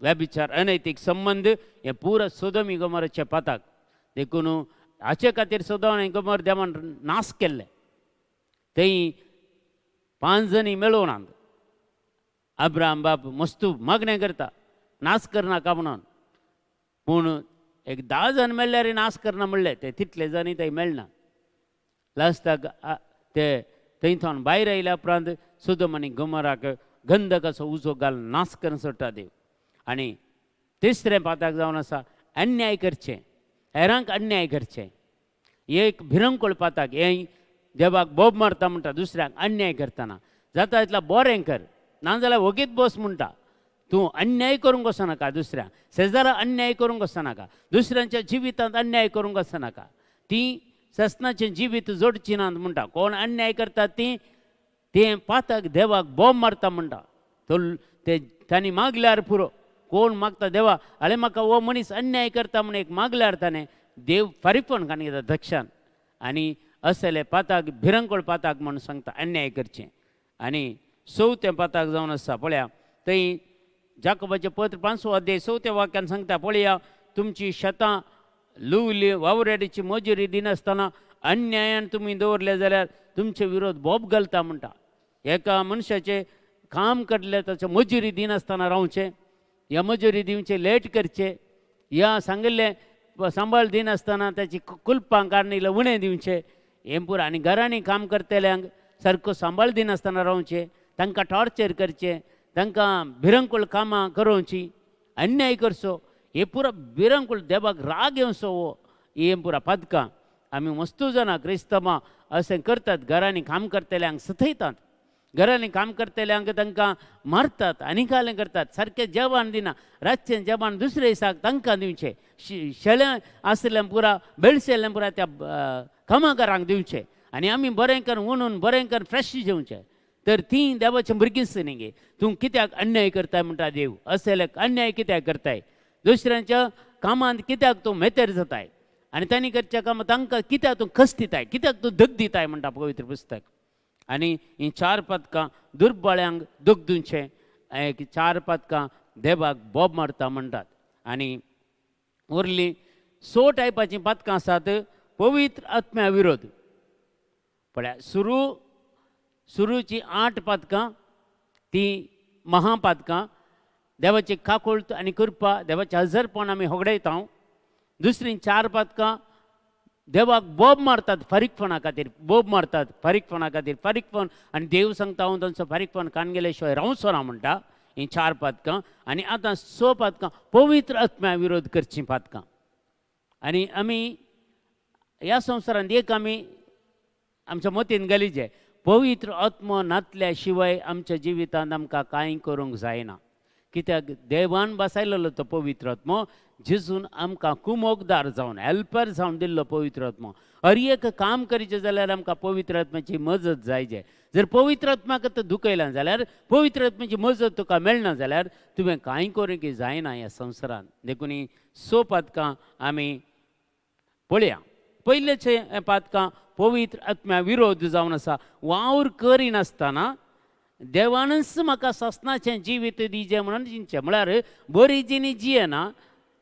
व्यभिचार अनैतीक संबंध हे पुरा सोदोमी गोमोराच्या पाताक देखून हाचे खातीर सोदोम आनी गोमोर देवान नाश केल्ले थंय 5 जणी मेळोनात अब्राहम बाप मस्तू मागणें करता नाश करनाका म्हणून पूण एक 10 जण मेळ्ळ्यार नाश करना म्हणलें ते तितले जणी थंय मेळना लास्टाक ते थंयथान भायर आयल्या उपरांत सोदोम आनी गोमोराक गंध कसो उजो घालून नाश करून सोडटा देव आनी तिसरें पाताक जावन आसा अन्याय करचें हेरांक अन्याय करचें एक भिरंकूळ पाताक हें देवाक बोब मारता म्हणटा दुसऱ्याक अन्याय करतना जाता तितला बरें कर नाजाल्यार वगीत बस म्हणटा तूं अन्याय करूंक वचनाका दुसऱ्याक शेजारा अन्याय करूंक वचनाका दुसऱ्यांच्या जिवितांत अन्याय करूंक वचनाका ती ससनाचें जिवीत जोडची नात म्हणटा कोण अन्याय करता तें पाताक देवाक बोब मारता म्हणटा तो तांणी मागल्यार पुरो कोण मागता देवा आले म्हाका हो मनीस अन्याय करता म्हण एक मागल्यार ताणें देव फारीकपण काण घेता दक्षान आनी असले पाताक भिरंकूळ पाताक म्हूण सांगता अन्याय करचें आनी 4थें पाताक जावन आसा पळया थंय जाकोबाचें पत्र 5 अध्याय 4थ्या वाक्यान सांगता पळया तुमची शेतां लुवली वावरेडीची मजुरी दिनासतना अन्यायान तुमी दवरले जाल्यार तुमचे विरोध बोब घालता म्हणटा एका मनशाचें काम करलें ताचें मजुरी दिनासतना रावचें ह्या मजुरी दिवचें लेट करचें ह्या सांगिल्लें सांबाळ दिनासतना ताची कुलपां काडणीला उणें दिवचें हें पुरो आनी घरांनी काम करतल्यांक सारको सांबाळ दिनासतना रावचें तांकां टॉर्चर करचें तांकां भिरंकूळ कामां करोवची अन्याय करचो हे पुरो भिरंकूळ देवाक राग येवचो हो हें पुरा पदकां आमी मस्तू जाणां क्रिस्तमां अशें करतात घरांनी काम करतल्यांक सथयतात घरांनी काम करतल्यांक तांकां मारतात आनी कालें करतात सारकें जेवण दिना रातचें जेवण दुसऱ्या दिसाक तांकां दिवचें शेळें आसलें पुरा बेळशेल्लें पुरा त्या कामागारांक दिवचें आनी आमी बरें करून उणून बरें करून फ्रेश जेवचें तर तीं देवाचें भुरगींच न्ही गे तूं कित्याक अन्याय करताय म्हणटा देव असले अन्याय कित्याक करताय दुसऱ्यांच्या कामांत कित्याक तूं मेतेर जाताय आनी तांणी करच्या कामां तांकां कित्याक तूं कस दिताय कित्याक तूं दग दिताय म्हणटा पवित्र पुस्तक आनी हीं 4 पदकां दुर्बळ्यांक दूख दिवचें 4 पदकां देवाक बोब मारता म्हणटात आनी उरलीं 6 टायपाचीं पदकां आसात पवित्र आत्म्या विरोध पळया सुरूची 8 पदकां ती महापदकां देवाची काकूळट आनी कृपा देवाचें हजरपण आमी होगडयता दुसरीं 4 पदकां देवाक बोब मारतात फारीकपणा खातीर बोब मारतात फारीकपणा खातीर फारीकपण आनी देव सांगता हांव तांचो फारीकपण कान गेले शिवाय रावचो ना म्हणटा हीं 4 पदकां आनी आतां 6 पदकां पवित्र आत्म्या विरोध करचीं पदकां आनी आमी ह्या संवसारांत एक आमी आमच्या मतीन गलीचें पवित्र आत्मो नातल्या शिवाय आमच्या जिवितांत आमकां कांय करूंक जायना कित्याक देवान बसयलेलो तो पवित्र आत्मो जेजून आमकां कुमोगदार जावन हेल्पर जावन दिल्लो पवित्र आत्मो हर एक काम करचें जाल्यार आमकां पवित्र आत्म्याची मजत जायचे जर पवित्र आत्म्याक दुखयलां जाल्यार पवित्र आत्म्याची मजत तुका मेळना जाल्यार तुवें कांय करूंक जायना ह्या संवसारांत देखून ही 6 पदकां आमी पळया पयलेचें पदकां पवित्र आत्म्या विरोध जावन आसा वावर करिनासतना देवानच म्हाका ससनाचें जिवीत दिजें म्हणून जिंचें म्हळ्यार बरी जिणी जियेना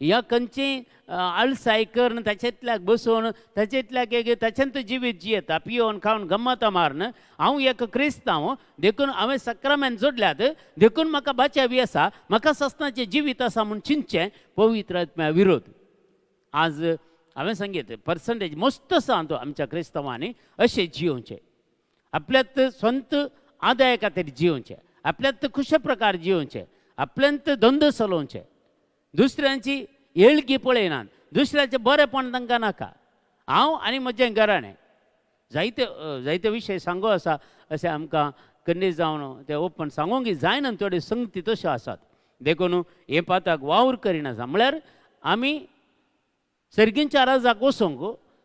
ह्या खंयचें आळसाय करून ताचेंतल्याक बसून ताचेंतल्याक एक ताचेंत जिवीत जियेता पियोन खावन गम्मतां मारून हांव एक क्रिस्तांव देखून हांवें सक्रामेंत जोडल्यात देखून म्हाका बाच्यावी आसा म्हाका ससनाचें जिवीत आसा म्हूण चिंतचें पवित्र आत्म्या विरोध आज हांवें सांगीत पर्संटेज मस्त आसा तो आमच्या क्रिस्तांवांनी अशें जियोवचें आपल्यात स्वंत आदाया खातीर जियोवचें आपल्यात खुश प्रकार जियोवचें आपल्यांत धंदो चलोवचें दुसऱ्यांची येळगी पळयनात, दुसऱ्याचें बरेंपण तांकां नाका. हांव आनी म्हजें घराणें जायते विशय सांगो आसा, अशें आमकां कन्ने जावन ते ओपन सांगोंक जायना. थोड्यो संगती तश्यो आसात देखून हे पाताक वावर करिनासा. म्हळ्यार आमी सर्गींच्या राजाक वचोंक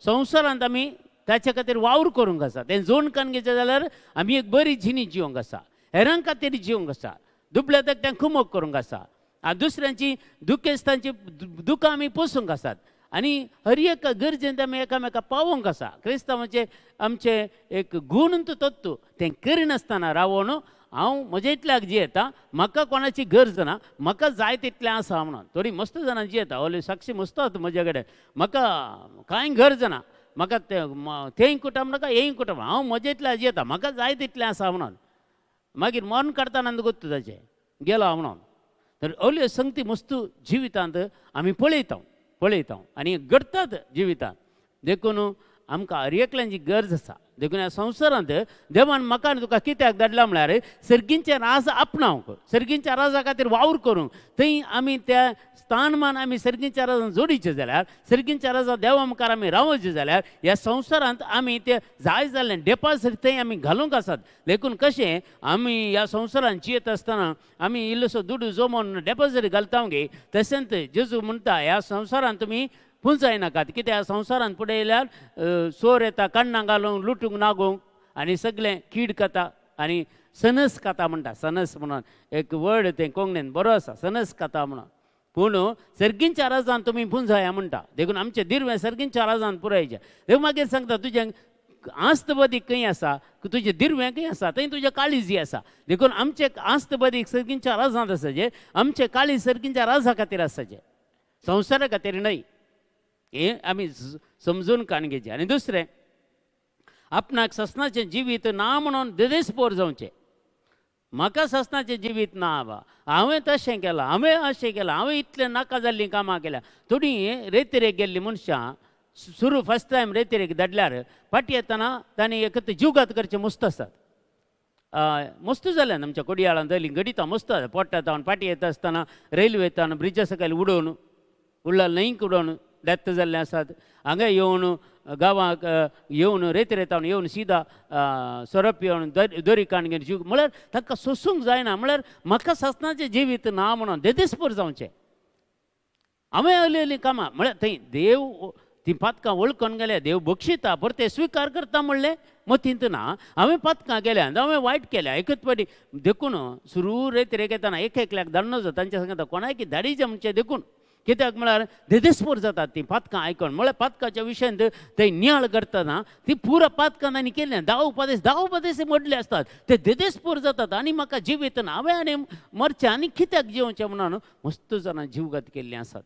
संवसारांत आमी ताचे खातीर वावर करूंक आसा. तें जोड काणगेचें जाल्यार आमी एक बरी जिणी जिवंक आसा, हेरां खातीर जिवंक आसा, दुबळ्याक तें कुमक करूंक आसा, दुसऱ्यांची दुखेस्तांची दुखां आमी पोसूंक आसात, आनी हर एक गरजेंत आमी एकामेकाक पावोंक आसा. क्रिस्तांवांचे आमचे एक गुण तत्व तें करिनासतना रावून हांव म्हजे इतल्याक जियेता, म्हाका कोणाची गरज ना, म्हाका जाय तितलें आसा म्हणून. थोडी मस्त जाणां जियेता, ओले साक्षी मस्त आसा म्हजे कडेन, म्हाका कांय गरज ना, म्हाका तेंय कुटुंब नाका हेंय कुटुंब, हांव म्हजे इतल्या जियेता, म्हाका जाय तितलें आसा म्हणून. मागीर मरण काडटाना गोत्त ताचें गेलो हांव म्हणून. तर ओल्यो संगती मस्त जिवितांत आमी पळयता आनी घडटात जिवितांत. देखून आमकां हर एकल्यांची गरज आसा. देखून ह्या संवसारांत देवान म्हाका आनी तुका कित्याक धाडला म्हळ्यार सर्गींचें राज आपणावंक, सर्गींच्या राजा खातीर वावर करूंक. थंय आमी त्या स्थानमान आमी सर्गींच्या राजान जोडीचें जाल्यार, सर्गींच्या राजा देवा मुखार आमी रावचे जाल्यार ह्या संवसारांत आमी तें जाय जाल्लें डेपासीट थंय आमी घालूंक आसात. देखून कशें आमी ह्या संवसारांत जियेत आसतना आमी इल्लोसो दुडू जमोन डेपासीट घालता गे, तशेंच जेजू म्हणटा ह्या संवसारांत तुमी पुंजाय नाकात. कित्याक ह्या संवसारांत फुडें येयल्यार चोर येता कण्णां घालूंक, लुटूंक नागोवंक, आनी सगळें कीड खाता आनी सनस खाता म्हणटा. सनस म्हणून एक वर्ड तें कोंकणीन बरो आसा, सनस खाता म्हणून. पूण सर्गींच्या राजान तुमी पुंजाया म्हणटा. देखून आमचें दिर्वें सर्गींच्या राजान पुरयचें. देव मागीर सांगता तुजें आस्तबदीक खंय आसा, तुजें दिर्वें खंय आसा, थंय तुजें काळीजी आसा. देखून आमचें आस्तबदीक सर्गींच्या राजांत आसाचें, आमचें काळीज सर्गींच्या राजा खातीर आसाचें, संवसारा खातीर न्हय. हें आमी समजून काणगेचें. आनी दुसरें, आपणाक ससनाचें जिवीत ना म्हणून देदेस्पोर जावचें. म्हाका ससनाचें जिवीत ना बाबा, हांवें तशें केलां, हांवें अशें केलां, हांवें इतलें नाका जाल्लीं कामां केल्या. थोडीं रेतीरेक गेल्लीं मनशां सुरू फस्ट टायम रेतीरेक धाडल्यार फाटीं येतना तांणी एक जीवघात करचें मस्त आसात. मस्त जाल्यान आमच्या कोडयाळान जाली गडिता मस्त पोट्टा जावन फाटीं येता आसतना रेल्वे येताना ब्रिजा सकयल उडोवन उरला न्हंयक उडोवन डेथ जाल्ले आसात. हांगा येवन गांवांक येवन रेतावन येवन सिदा सोरप येवन दोरी काणगेन जीव म्हळ्यार ताका सोसूंक जायना. म्हळ्यार म्हाका ससनाचें जिवीत ना म्हणून देदेस्पोर जावचें. हांवें असलीं कामां म्हळ्यार थंय देव ती पातकां वळखून गेल्या, देव बक्षिता परते स्विकार करता म्हणलें मतींत ना. हांवें पातकां केल्या, हांवें वायट केल्या, एकच फावटी देखून सुरू रेतीरेक येताना एकल्याक धाडनो जाता, तांच्या सांगता कोणायकी धाडिचें म्हणचें देखून. कित्याक म्हळ्यार देदेस्पोर जातात तीं पातकां आयकून. म्हळ्यार पातकाच्या विशयान थंय नियाळ करतना ती पुरा पातकां तांणी केलें. 10 उपदेश मोडले आसतात, ते देदेस्पोर जातात. आनी म्हाका जिवीत ना, हांवें आनी मरचें आनी कित्याक जिवचें म्हणून मस्त जाणां जीवघात केल्लीं आसात.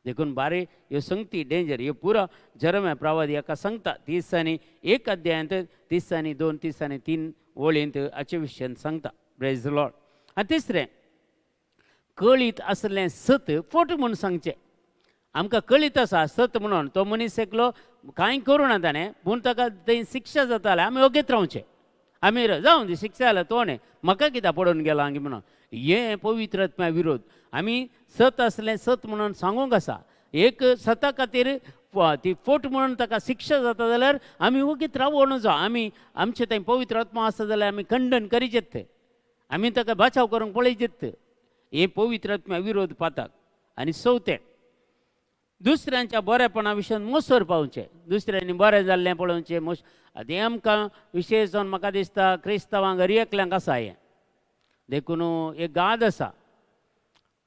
देखून बारे ह्यो संगती डेंजर. ह्यो पुरो जरम्या प्रवादी हाका सांगता 30 अध्यायांत 30 2 3 वळींत हाचे विशयान सांगता. Praise the Lord. आनी तिसरें, कळीत आसलें सत फोट म्हूण सांगचें. आमकां कळीत आसा सत म्हणून तो मनीस एकलो कांय करूं ना ताणें, पूण ताका थंय शिक्षा जाता जाल्यार आमी ओगेत रावचें. आमी जावं दी शिक्षा जाल्यार तो न्ही, म्हाका कित्याक पडून गेलो हांगे म्हणून. हें पवित्र आत्म्या विरोध. आमी सत आसलें सत म्हणून सांगूंक आसा. एक सता खातीर ती फोट म्हणून ताका शिक्षा जाता जाल्यार आमी ओगीत रावूं जाय. आमी आमचें थंय पवित्र आत्मा आसा जाल्यार आमी खंडन करीचेत, आमी ताका बचाव करूंक पळयचेत. हे पवित्र आत्म्या विरोध पाताक. आनी चवथें, दुसऱ्यांच्या बरेपणा विशयान मोसोर पावचें, दुसऱ्यांनी बरें जाल्लें पळोवचें. हें आमकां विशेश जावन म्हाका दिसता क्रिस्तांवांक हर एकल्यांक आसा हें. देखून एक गाद आसा,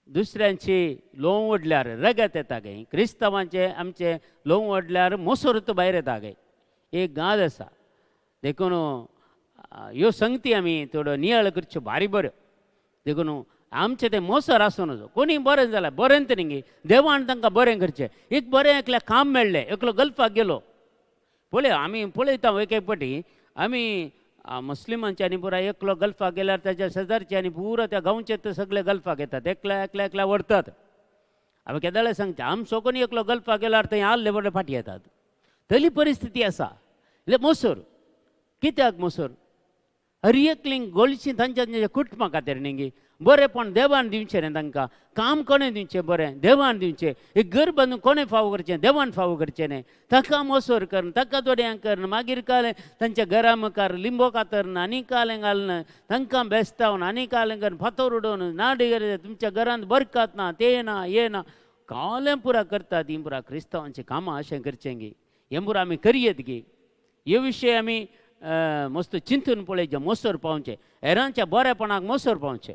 दुसऱ्यांची लोव ओडल्यार रगत येता गे. क्रिस्तांवांचे आमचे लोव ओडल्यार मोसोर भायर येता गे, एक गाद आसा. देखून ह्यो संगती आमी थोड्यो नियाळ करच्यो भारी बऱ्यो. देखून आमचें तें मोसर आसूं नजो. कोणी बरें जाल्यार बरें तरी न्ही, देवान तांकां बरें करचें. एक बरें एकल्या काम मेळ्ळें, एकलो गल्फाक गेलो. पळय आमी पळयता एक एक फावटी आमी मुस्लिमांच्यांनी पुरा एकलो गल्फाक गेल्यार ताच्या शेजारचे आनी पुरो त्या गांवचे ते सगळे गल्फाक येतात, एकल्या व्हरतात. हांवें केदाळे सांगता आमचो कोणी एकलो गल्फाक गेल्यार थंय आल्ले बरे फाटी येतात. तली परिस्थिती आसा. मोसोर कित्याक मोसोर? हर एकलींक गोलशीं तांच्या कुटुंबा खातीर न्ही. बरेपण देवान दिवचें न्ही तांकां, काम कोणें दिवचें बरें देवान दिवचें, एक घर बांदून कोणें फावो करचें देवान फावो करचें न्ही, ताका मोसोर करन ताका दोड्यांक करन मागीर कालें तांच्या घरा मुखार लिंबो कातरन आनी कालें घालन तांकां बेस्तावन आनी कालें करून फातर उडोवन नाडे तुमच्या घरांत बरकात ना तें ना हें ना कालें पुरा करतात ही पुरा क्रिस्तांवांचीं कामां अशें करचें गे हें पुरा आमी करयेत गे हे विशय आमी मस्त चिंतून पळयचें मोसोर पावचें हेरांच्या बरेपणाक मोसोर पावचें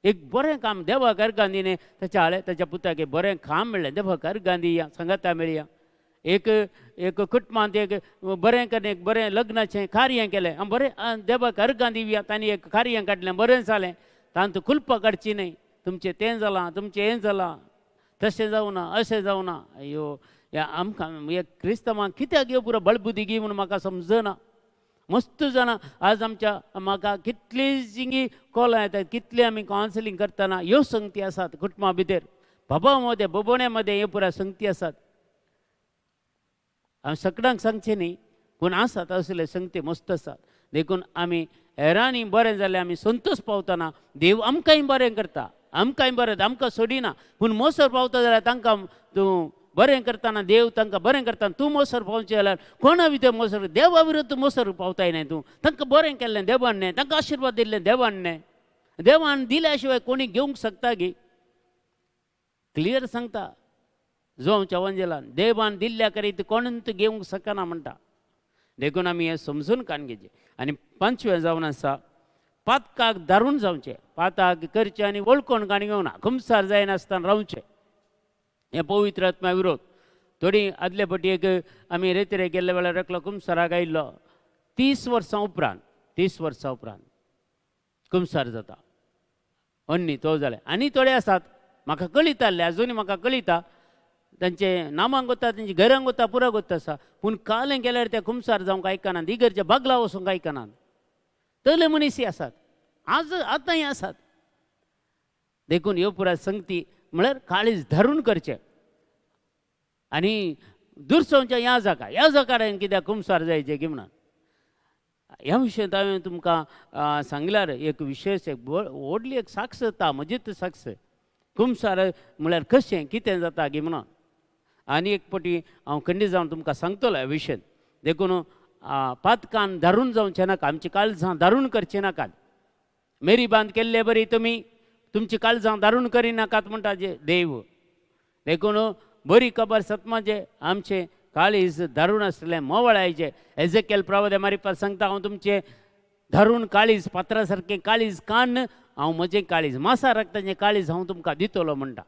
एक बरें काम देवाकार गांधीने ताच्या पुताक एक बरें काम मेळ्ळें देवाकार गांधी या संगता मेळया एक कुटुंबांत एक बरें करून एक बरें लग्नाचें कार्य केलें बरें देवाकार गांधी या तांणी एक कार्य काडलें बरें जालें तांत कुलपां काडची न्हय तुमचें तें जालां तुमचें हें जालां तशें जावना अशें जावना अयो ह्या आमकां हे क्रिस्तांवांक कित्याक ह्यो पुरो बळबुद्दी गी म्हूण म्हाका समजना मस्त जाणां आज आमच्या म्हाका कितलीं जिंगी कॉलां येतात कितली आमी कावन्सिलींग करतना ह्यो संगती आसात कुटुंबा भितर बाबा मदें बोबोण्या मदें ह्यो पुरा संगती आसात हांव सगळ्यांक सांगचें न्ही पूण आसात असले संगती मस्त आसात देखून आमी हेरांनी बरें जाल्यार आमी संतोश पावतना देव आमकांय बरें करता आमकांय बरें आमकां सोडिना पूण मोसोर पावता जाल्यार तांकां तूं बरें करतना देव तांकां बरें करतना तूं मोसोर पावचें जाल्यार कोणा भितर मोसोर देवा विरुद्ध तूं मोसोर पावताय न्हय तूं तांकां बरें केल्लें देवान न्हय तांकां आशिर्वाद दिल्लें देवान न्हय देवान दिल्या शिवाय कोणी घेवंक शकता गे क्लियर सांगता जोंच्या वंजेलान देवान दिल्ल्या करीत कोणूच घेवंक शकना म्हणटा देखून आमी हें समजून काण घेवचें आनी 5वें जावन आसा पातकाक दारून जावचें पाताक करचें आनी वळखून काणी घेवना खुमसार जायनासतना रावचें हे पवित्र आत्म्या विरोध थोडी आदले फावटी एक आमी रेतीरे गेल्ले वेळार एकलो कुमसाराक आयिल्लो 30 वर्सां उपरांत कुमसार जाता अन्नी तो जालें आनी थोडे आसात म्हाका कळिताले आजुनूय म्हाका कळिता तांचे नामांक वता तांचे घरांक वता पुरो गोत्त आसा पूण कालें गेल्यार ते कुमसार जावंक आयकनात इगर्जे बागला वचूंक आयकनात तले मनीसय आसात आतांय आसात देखून ह्यो पुरा संगती म्हळ्यार काळीज धरून करचें आनी दुरसोवच्या ह्या जाकार कित्याक कुमसार जायचे की म्हणून ह्या विशयांत हांवें तुमकां सांगल्यार एक विशेश एक व्हडली एक साक्ष जाता म्हजीच साक्ष कुमसार म्हळ्यार कशें कितें जाता गी म्हणून आनी एक फावटी हांव खंडीत जावन तुमकां सांगतलो ह्या विशयान देखून पातकान दारून जावचें नाका आमची काळजां दारून करचें नाकात मेरी बांद केल्ले बरी तुमी तुमची काळजां दारून करिनाकात म्हणटा जे देव देखून बरी खबर सत्माचे आमचे काळीज दारून आसलें मोवळायचे एजेकेल प्रवादे मारिपाक सांगता हांव तुमचें धरून काळीज पात्रा सारकें काळीज कान हांव म्हजें काळीज मासा रक्ताचें काळीज हांव तुमकां दितलो म्हणटा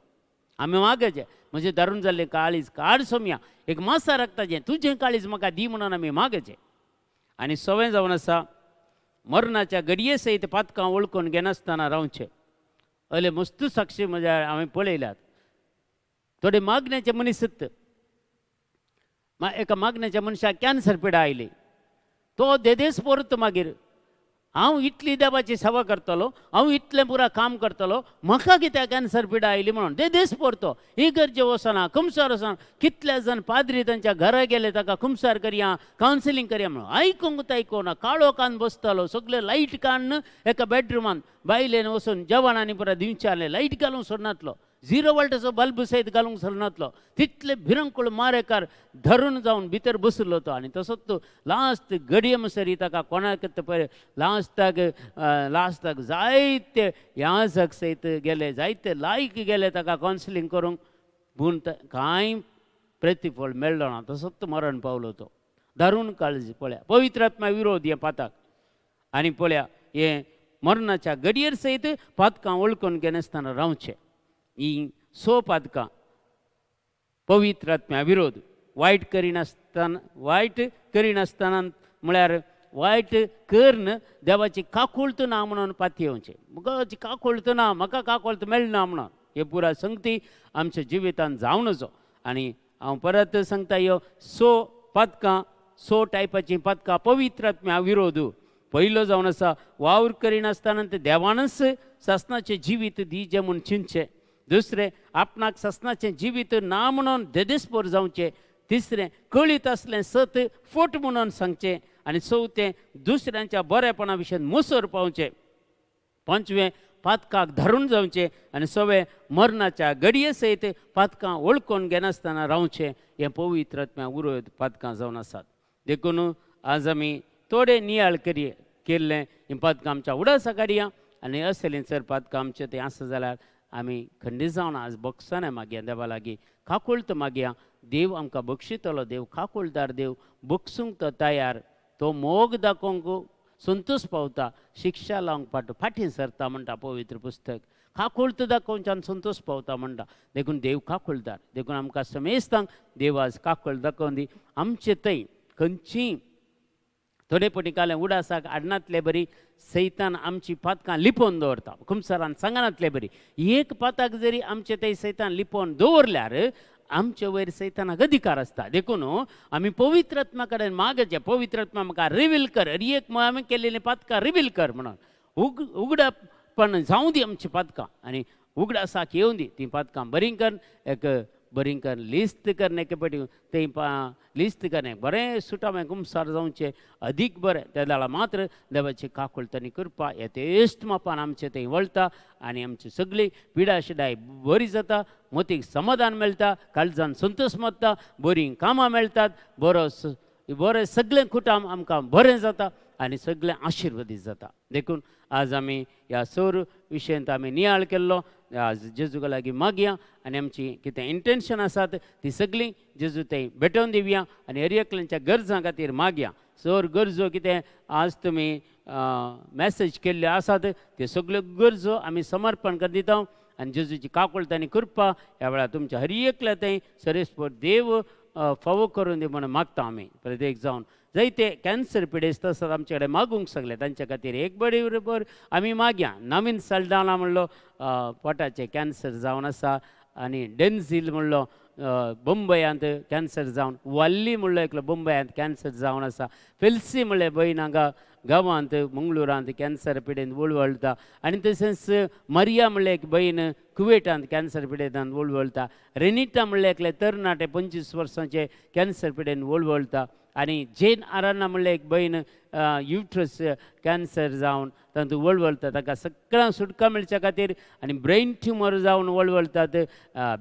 आमी मागचें म्हजें धरून जाल्लें काळीज काड सोम्या एक मासा रक्ताचें तुजें काळीज म्हाका दी म्हणून आमी मागचें आनी 6वें जावन आसा मरणाच्या गडये सयत पातकां वळखून घेनासतना रावचें अले मस्त साक्षी म्हज्या हांवें पळयल्यात थोडे मागण्याचे मनीस एका मागण्याच्या मनशाक कॅन्सर पिडा आयली तो देदेस परत मागीर हांव इतली देवाची सेवा करतलो हांव इतलें पुरा काम करतलो म्हाका कित्याक कॅन्सर पिडा आयली म्हणून देदेस परतो इगर्जे वचना कुमसार वचना कितले जण पाद्री तांच्या घरा गेले ताका कुमसार करया कावन्सिलींग करया म्हणून आयकूना काळो कान बसतालो सगळे लायट कान एका बेडरुमान बायलेन वचून जेवणांनी पुरा दिवचे आसलें लायट घालूंक सोडनातलो 0 वोल्टाचो बल्ब सयत घालूंक सोडनातलो तितले भिरंकूळ मारेकार धरून जावन भितर बसलो तो आनी तसोच तो लास्ट घडये म्हणसरी ताका कोणाक पळय लास्टाक जायते ह्या जग सयत गेले जायते लायक गेले ताका कावन्सिलींग करूंक पूण कांय प्रतिफळ मेळ्ळो ना तसोच मरण पावलो तो धरून काळजी पळया पवित्र आत्म्या विरोध हे पाताक आनी पळया हे मरणाच्या घडयेर सयत पातकां वळखून घेनासतना रावचें ही 6 पातकां पवित्र आत्म्या विरोध वायट करिनासतना म्हळ्यार वायट करन देवाची काकुळत ना म्हणून पाती येवचें म्हाका काकुळत ना म्हाका काकुळत मेळना म्हणून हे पुरा संगती आमच्या जिवितांत जावं नजो आनी हांव परत सांगता ह्यो 6 पातकां 6 टायपाचीं पातकां पवित्र आत्म्या विरोध पयलो जावन आसा वावर करिनासतना ते देवानच सासणाचें जिवीत दिजें म्हूण चिंतचें दुसरें आपणाक सासणाचें जिवीत ना म्हणून देदेस्पर जावचें तिसरें कळीत आसलें सत फट म्हणून सांगचें आनी 4थें दुसऱ्यांच्या बरेपणा विशयी मोसोर पावचें 5वें पातकाक धरून जावचे आनी सगळे मरणाच्या घडये सयत पातकां वळखून घेनासतना रावचे हें पवित्र आत्म्या उरत पातकां जावन आसात. देखून आज आमी थोडे नियाळ केल्लें हें पातकां आमच्या उडासा काडया आनी असलें जर पातकां आमचें तें आसा जाल्यार आमी खंडीत जावन आज बक्षांनी मागया देवा लागीं काकुळत मागया. देव आमकां बक्षितलो, देव काकुळदार, देव बक्षूंक तो तयार, तो मोग दाखोवंक संतोश पावता, शिक्षा लावंक फाटीं सरता म्हणटा पवित्र पुस्तक. काकुळत दाखोवच्यान संतोश पावता म्हणटा. देखून देव काकुळदार, देखून आमकां समेस्तांक देव आज काकुळ दाखोवन दी. आमचे थंय खंयचीं थोडे पटी कालें उडासाक आडनातले बरी सैतान आमची पातकां लिपोवन दवरता. खुमसारान सांगनातले बरी एक पाताक जरी आमचे थंय सैतान लिपोवन दवरल्यार आमचे वयर सैतानाक अधिकार आसता. देखून आमी पवित्र आत्मा कडेन मागचे, पवित्र आत्मा म्हाका रिवील कर, एक आमी केल्लेली पातकां रिवील कर म्हणून उगडपण जावं दी आमची पातकां आनी उगडासाक येवं दी. ती पातकां बरी कर, एक बरी कर लिस्ट करने के पटी ते लिस्ट करणे बरें सुटावें गुमसार जावचें अदीक बरें. त्या वेळा मात्र देवाची काकुळटणी कृपा येतेश्ट मापान आमचें तें वळटा आनी आमची सगळी पिडा शिडाय बरी जाता, मतीक समाधान मेळटा, काळजान संतोश मारता, बरीं कामां मेळटात, बरें सगळें कुटुंब आमकां बरें जाता आनी सगळें आशिर्वादीत जाता. देखून आज आमी ह्या सर विशयांत आमी नियाळ केल्लो. आज जेजूका लागीं मागया आनी आमची कितें इंटेन्शन आसात ती सगळीं जेजू थंय भेटोवन दिवया आनी हर एकल्यांच्या गरजां खातीर मागया. सर गरजो कितें आज तुमी मॅसेज केल्ल्यो आसात त्यो सगळ्यो गरजो आमी समर्पण कर दिता आनी जेजूची काकुळटणी कृपा ह्या वेळार तुमच्या हर एकल्या थंय सरेस्पर देव फावो करून दी म्हणून मागता आमी प्रत्येक जावन. जायते कॅन्सर पिडेस्त आसात आमचे कडेन मागूंक सगळे तांचे खातीर एक बरोबर आमी मागया. नवीन सल्दाना म्हणलो पोटाचे कॅन्सर जावन आसा आनी डेन्झील म्हणलो मुंबयांत कॅन्सर जावन, वाल्ली म्हणलो एकलो मुंबयांत कॅन्सर जावन आसा, फेल्सी म्हणलें भयण हांगा गांवांत मंगळुरांत कॅन्सर पिडेन वळवळटा आनी तशेंच मरिया म्हणलें एक भयण कुवेटांत कॅन्सर पिडेन वळवळटा, रेनिटा म्हणलें एकले तरणाटे 25 वर्सांचे कॅन्सर पिडेन वळवळटा आनी जेन आराना म्हणलें एक भयण युट्रस कॅन्सर जावन तातूंत वळवळटा. ताका सगळ्यांक सुटका मेळच्या खातीर आनी ब्रेन ट्युमर जावन वळवळटात.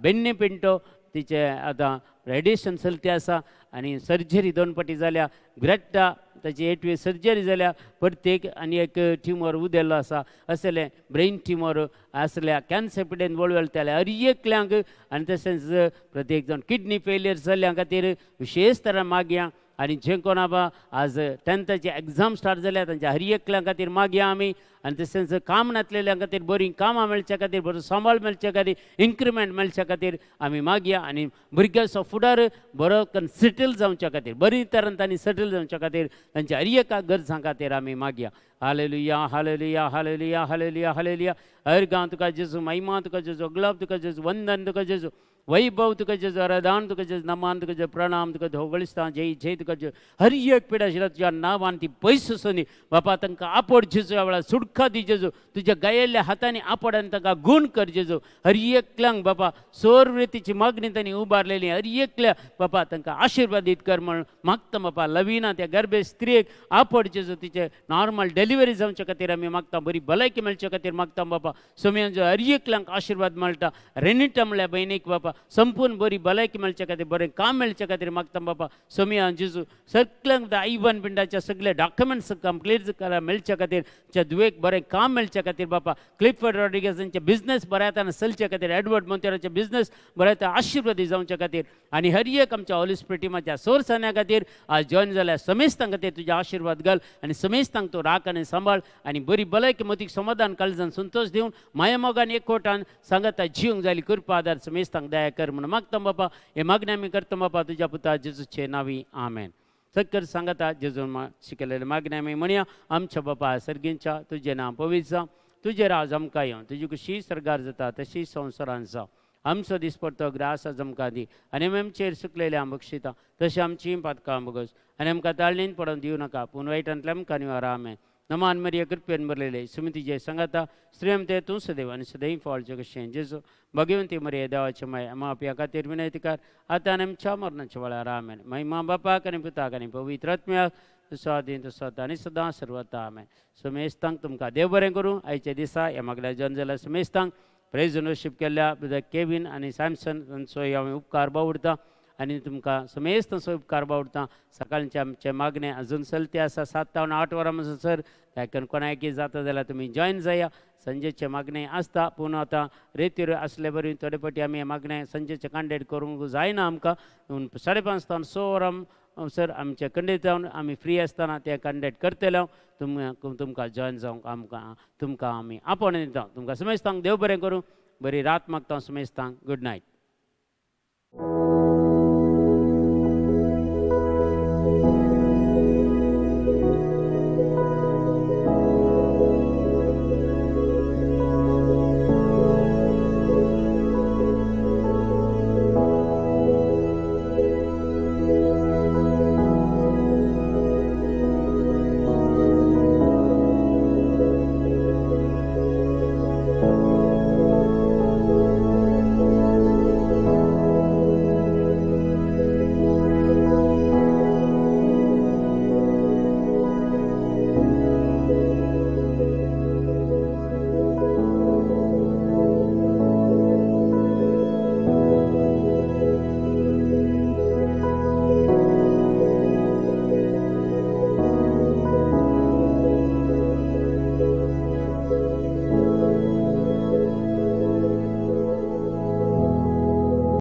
बेन्ने पिंटो तिचे आतां रेडिएशन चलती आसा आनी सर्जरी 2 फावटी जाल्या. ग्रेट्टा ताची 8वी सर्जरी जाल्या, प्रत्येक आनी एक ट्युमर उदेल्लो आसा. असले ब्रेन ट्युमर आसल्या कॅन्सर पिडेन वळवळटाल्या हर एकल्यांक आनी तशेंच प्रत्येक जाण किडनी फेलियर जाल्ल्या खातीर विशेश तरान मागया. आनी जे कोण आबा आज 10th एग्जाम स्टार्ट जाल्या तांच्या हर एकल्या खातीर मागया आमी. आनी तशेंच काम नासलेल्या खातीर बरीं कामां मेळच्या खातीर, बरो सांबाळ मेळच्या खातीर, इन्क्रिमेंट मेळच्या खातीर आमी मागया. आनी भुरग्यांचो फुडार बरो करून सेटल जावच्या खातीर, बरी तरेन तांणी सेटल जावच्या खातीर तांच्या हर एका गरजां खातीर आमी मागया. Hallelujah hallelujah hallelujah hallelujah hallelujah. हर गांव तुका जेजू, महिमा तुका जेजू, ग्लब तुका जेजू, वंदन तुका जेजू, वैभव तुका जेजू, आराधन तुका जेजू, नमान तुका जेजू, प्रणाम तुका धोगळिस्तां, जय जय तुका जेजू. हर एक पिडा शिरा तुज्या नांवान ती पयस सोनी बापा तांकां आपड जेजू. ह्या वेळार सुटका दी जेजू. तुज्या गायल्ल्या हातांनी आपड आनी तांकां गूण कर जेजू. हर एकल्यांक बापा सोरवृत्तीची मागणी तांणी उबारलेली हर एकल्या बापा तांकां आशिर्वादीत कर म्हणून मागता बापा. लविना त्या गर्भे स्त्रियेक आपड जेजू, तिचे नॉर्मल डिलिव्हरी जावच्या खातीर आमी मागता. बरी भलायकी मेळच्या खातीर मागता बापा. सोम्यांचो हर एकल्यांक आशिर्वाद मेळटा. रेनिटा म्हणल्या भयणीक बापा संपूर्ण बरी भलायकी मेळच्या खातीर, बरें काम मेळच्या खातीर मागता बापा. सोम्या जेजू सगळ्यांक आयवन पिंडाच्या सगळे डॉक्युमेंट्स कंप्लीट करा मेळच्या खातीर, त्या दुवेक बरें काम मेळच्या खातीर बापा. क्लिफर्ड रॉड्रिगेजांचे बिझनेस बऱ्या तरेन चलच्या खातीर, एडवर्ड मोंतेराचे बिझनेस बऱ्या तरेन आशिर्वादी जावच्या खातीर आनी हर एक आमच्या हॉली स्पिरीट टिमाच्या सोरसान्या खातीर आज जॉइन जाल्या समेस्तां खातीर तुजे आशिर्वाद घाल आनी समेस्तांक तो राख आनी सांबाळ आनी बरी भलायकी मतीक समाधान काळजान संतोष दिवन माया मोगान एकवटान सांगता जिवंक जाली कृपा आदार समेस्तांक दया कर म्हणून मागता बापा. हे मागणी आमी करता बापा तुज्या पुता जेजूचे नांवी आमेन. सकर सांगता जेजून शिकलेले मागणी आमी म्हणया. आमच्या बापा सर्गींच्या तुजें नांव पवित्र जावं, तुजें राज आमकां येवं, तुजी कशी सरगार जाता तशी संवसारांत जावं. आमचो दिसपडतो ग्रास आज आमकां दी आनी आमी आमचेर सुकलेले आम बक्षिता तशें आमची पातकां बगस आनी आमकां ताळणेन पडोवन दिवं नाका पूण वायटांतल्यान आमकां निवारा आमेन. नमान मरिया कृपेन बरलेले सुमितीजे सांगाता स्त्रियम ते तूं सदैव आनी सदैव फाळचें कशें जेजू भगवंती मरिया देवाचे माय आमा आपल्या खातीर विनयती कर आतां आनी आमच्या मरणाच्या वेळार आमेन. महिमा बापाक आनी पुताक आनी पवित्र आत्म्याक स्वाधीन स्वता आनी सदां सर्वता आमेन. सुमेस्तांक तुमकां देव बरें करूं. आयच्या दिसा ह्या मागल्या जॉन जाल्यार सुमेस्तांक प्रेज वर्शीप केल्ल्या ब्रदर केविन आनी सॅमसन तांचोय हांवें उपकार बावडटा आनी तुमकां समेस्त तांचो उपकार बावडटा. सकाळचें आमचें मागणें अजून चलतें आसा 7 ते 8 वरां म्हणसर देखून कोणायकी जाता जाल्यार तुमी जॉयन जाया. संजेचें मागणें आसता पूण आतां रेतीर आसले बरी थोडे फावटी आमी हें मागणें संजेचें कॅन्डिडेट करूंक जायना आमकां. 5:30 तावन 6 वरां सर आमचे खंडीत जावन आमी फ्री आसतना तें कॅन्डिडेट करतले. तुमकां जॉयन जावंक तुमकां आमी आपोवण दिता. तुमकां सुमेस्तांक देव बरें करूं. बरी रात मागता सुमेस्तांक. Good night.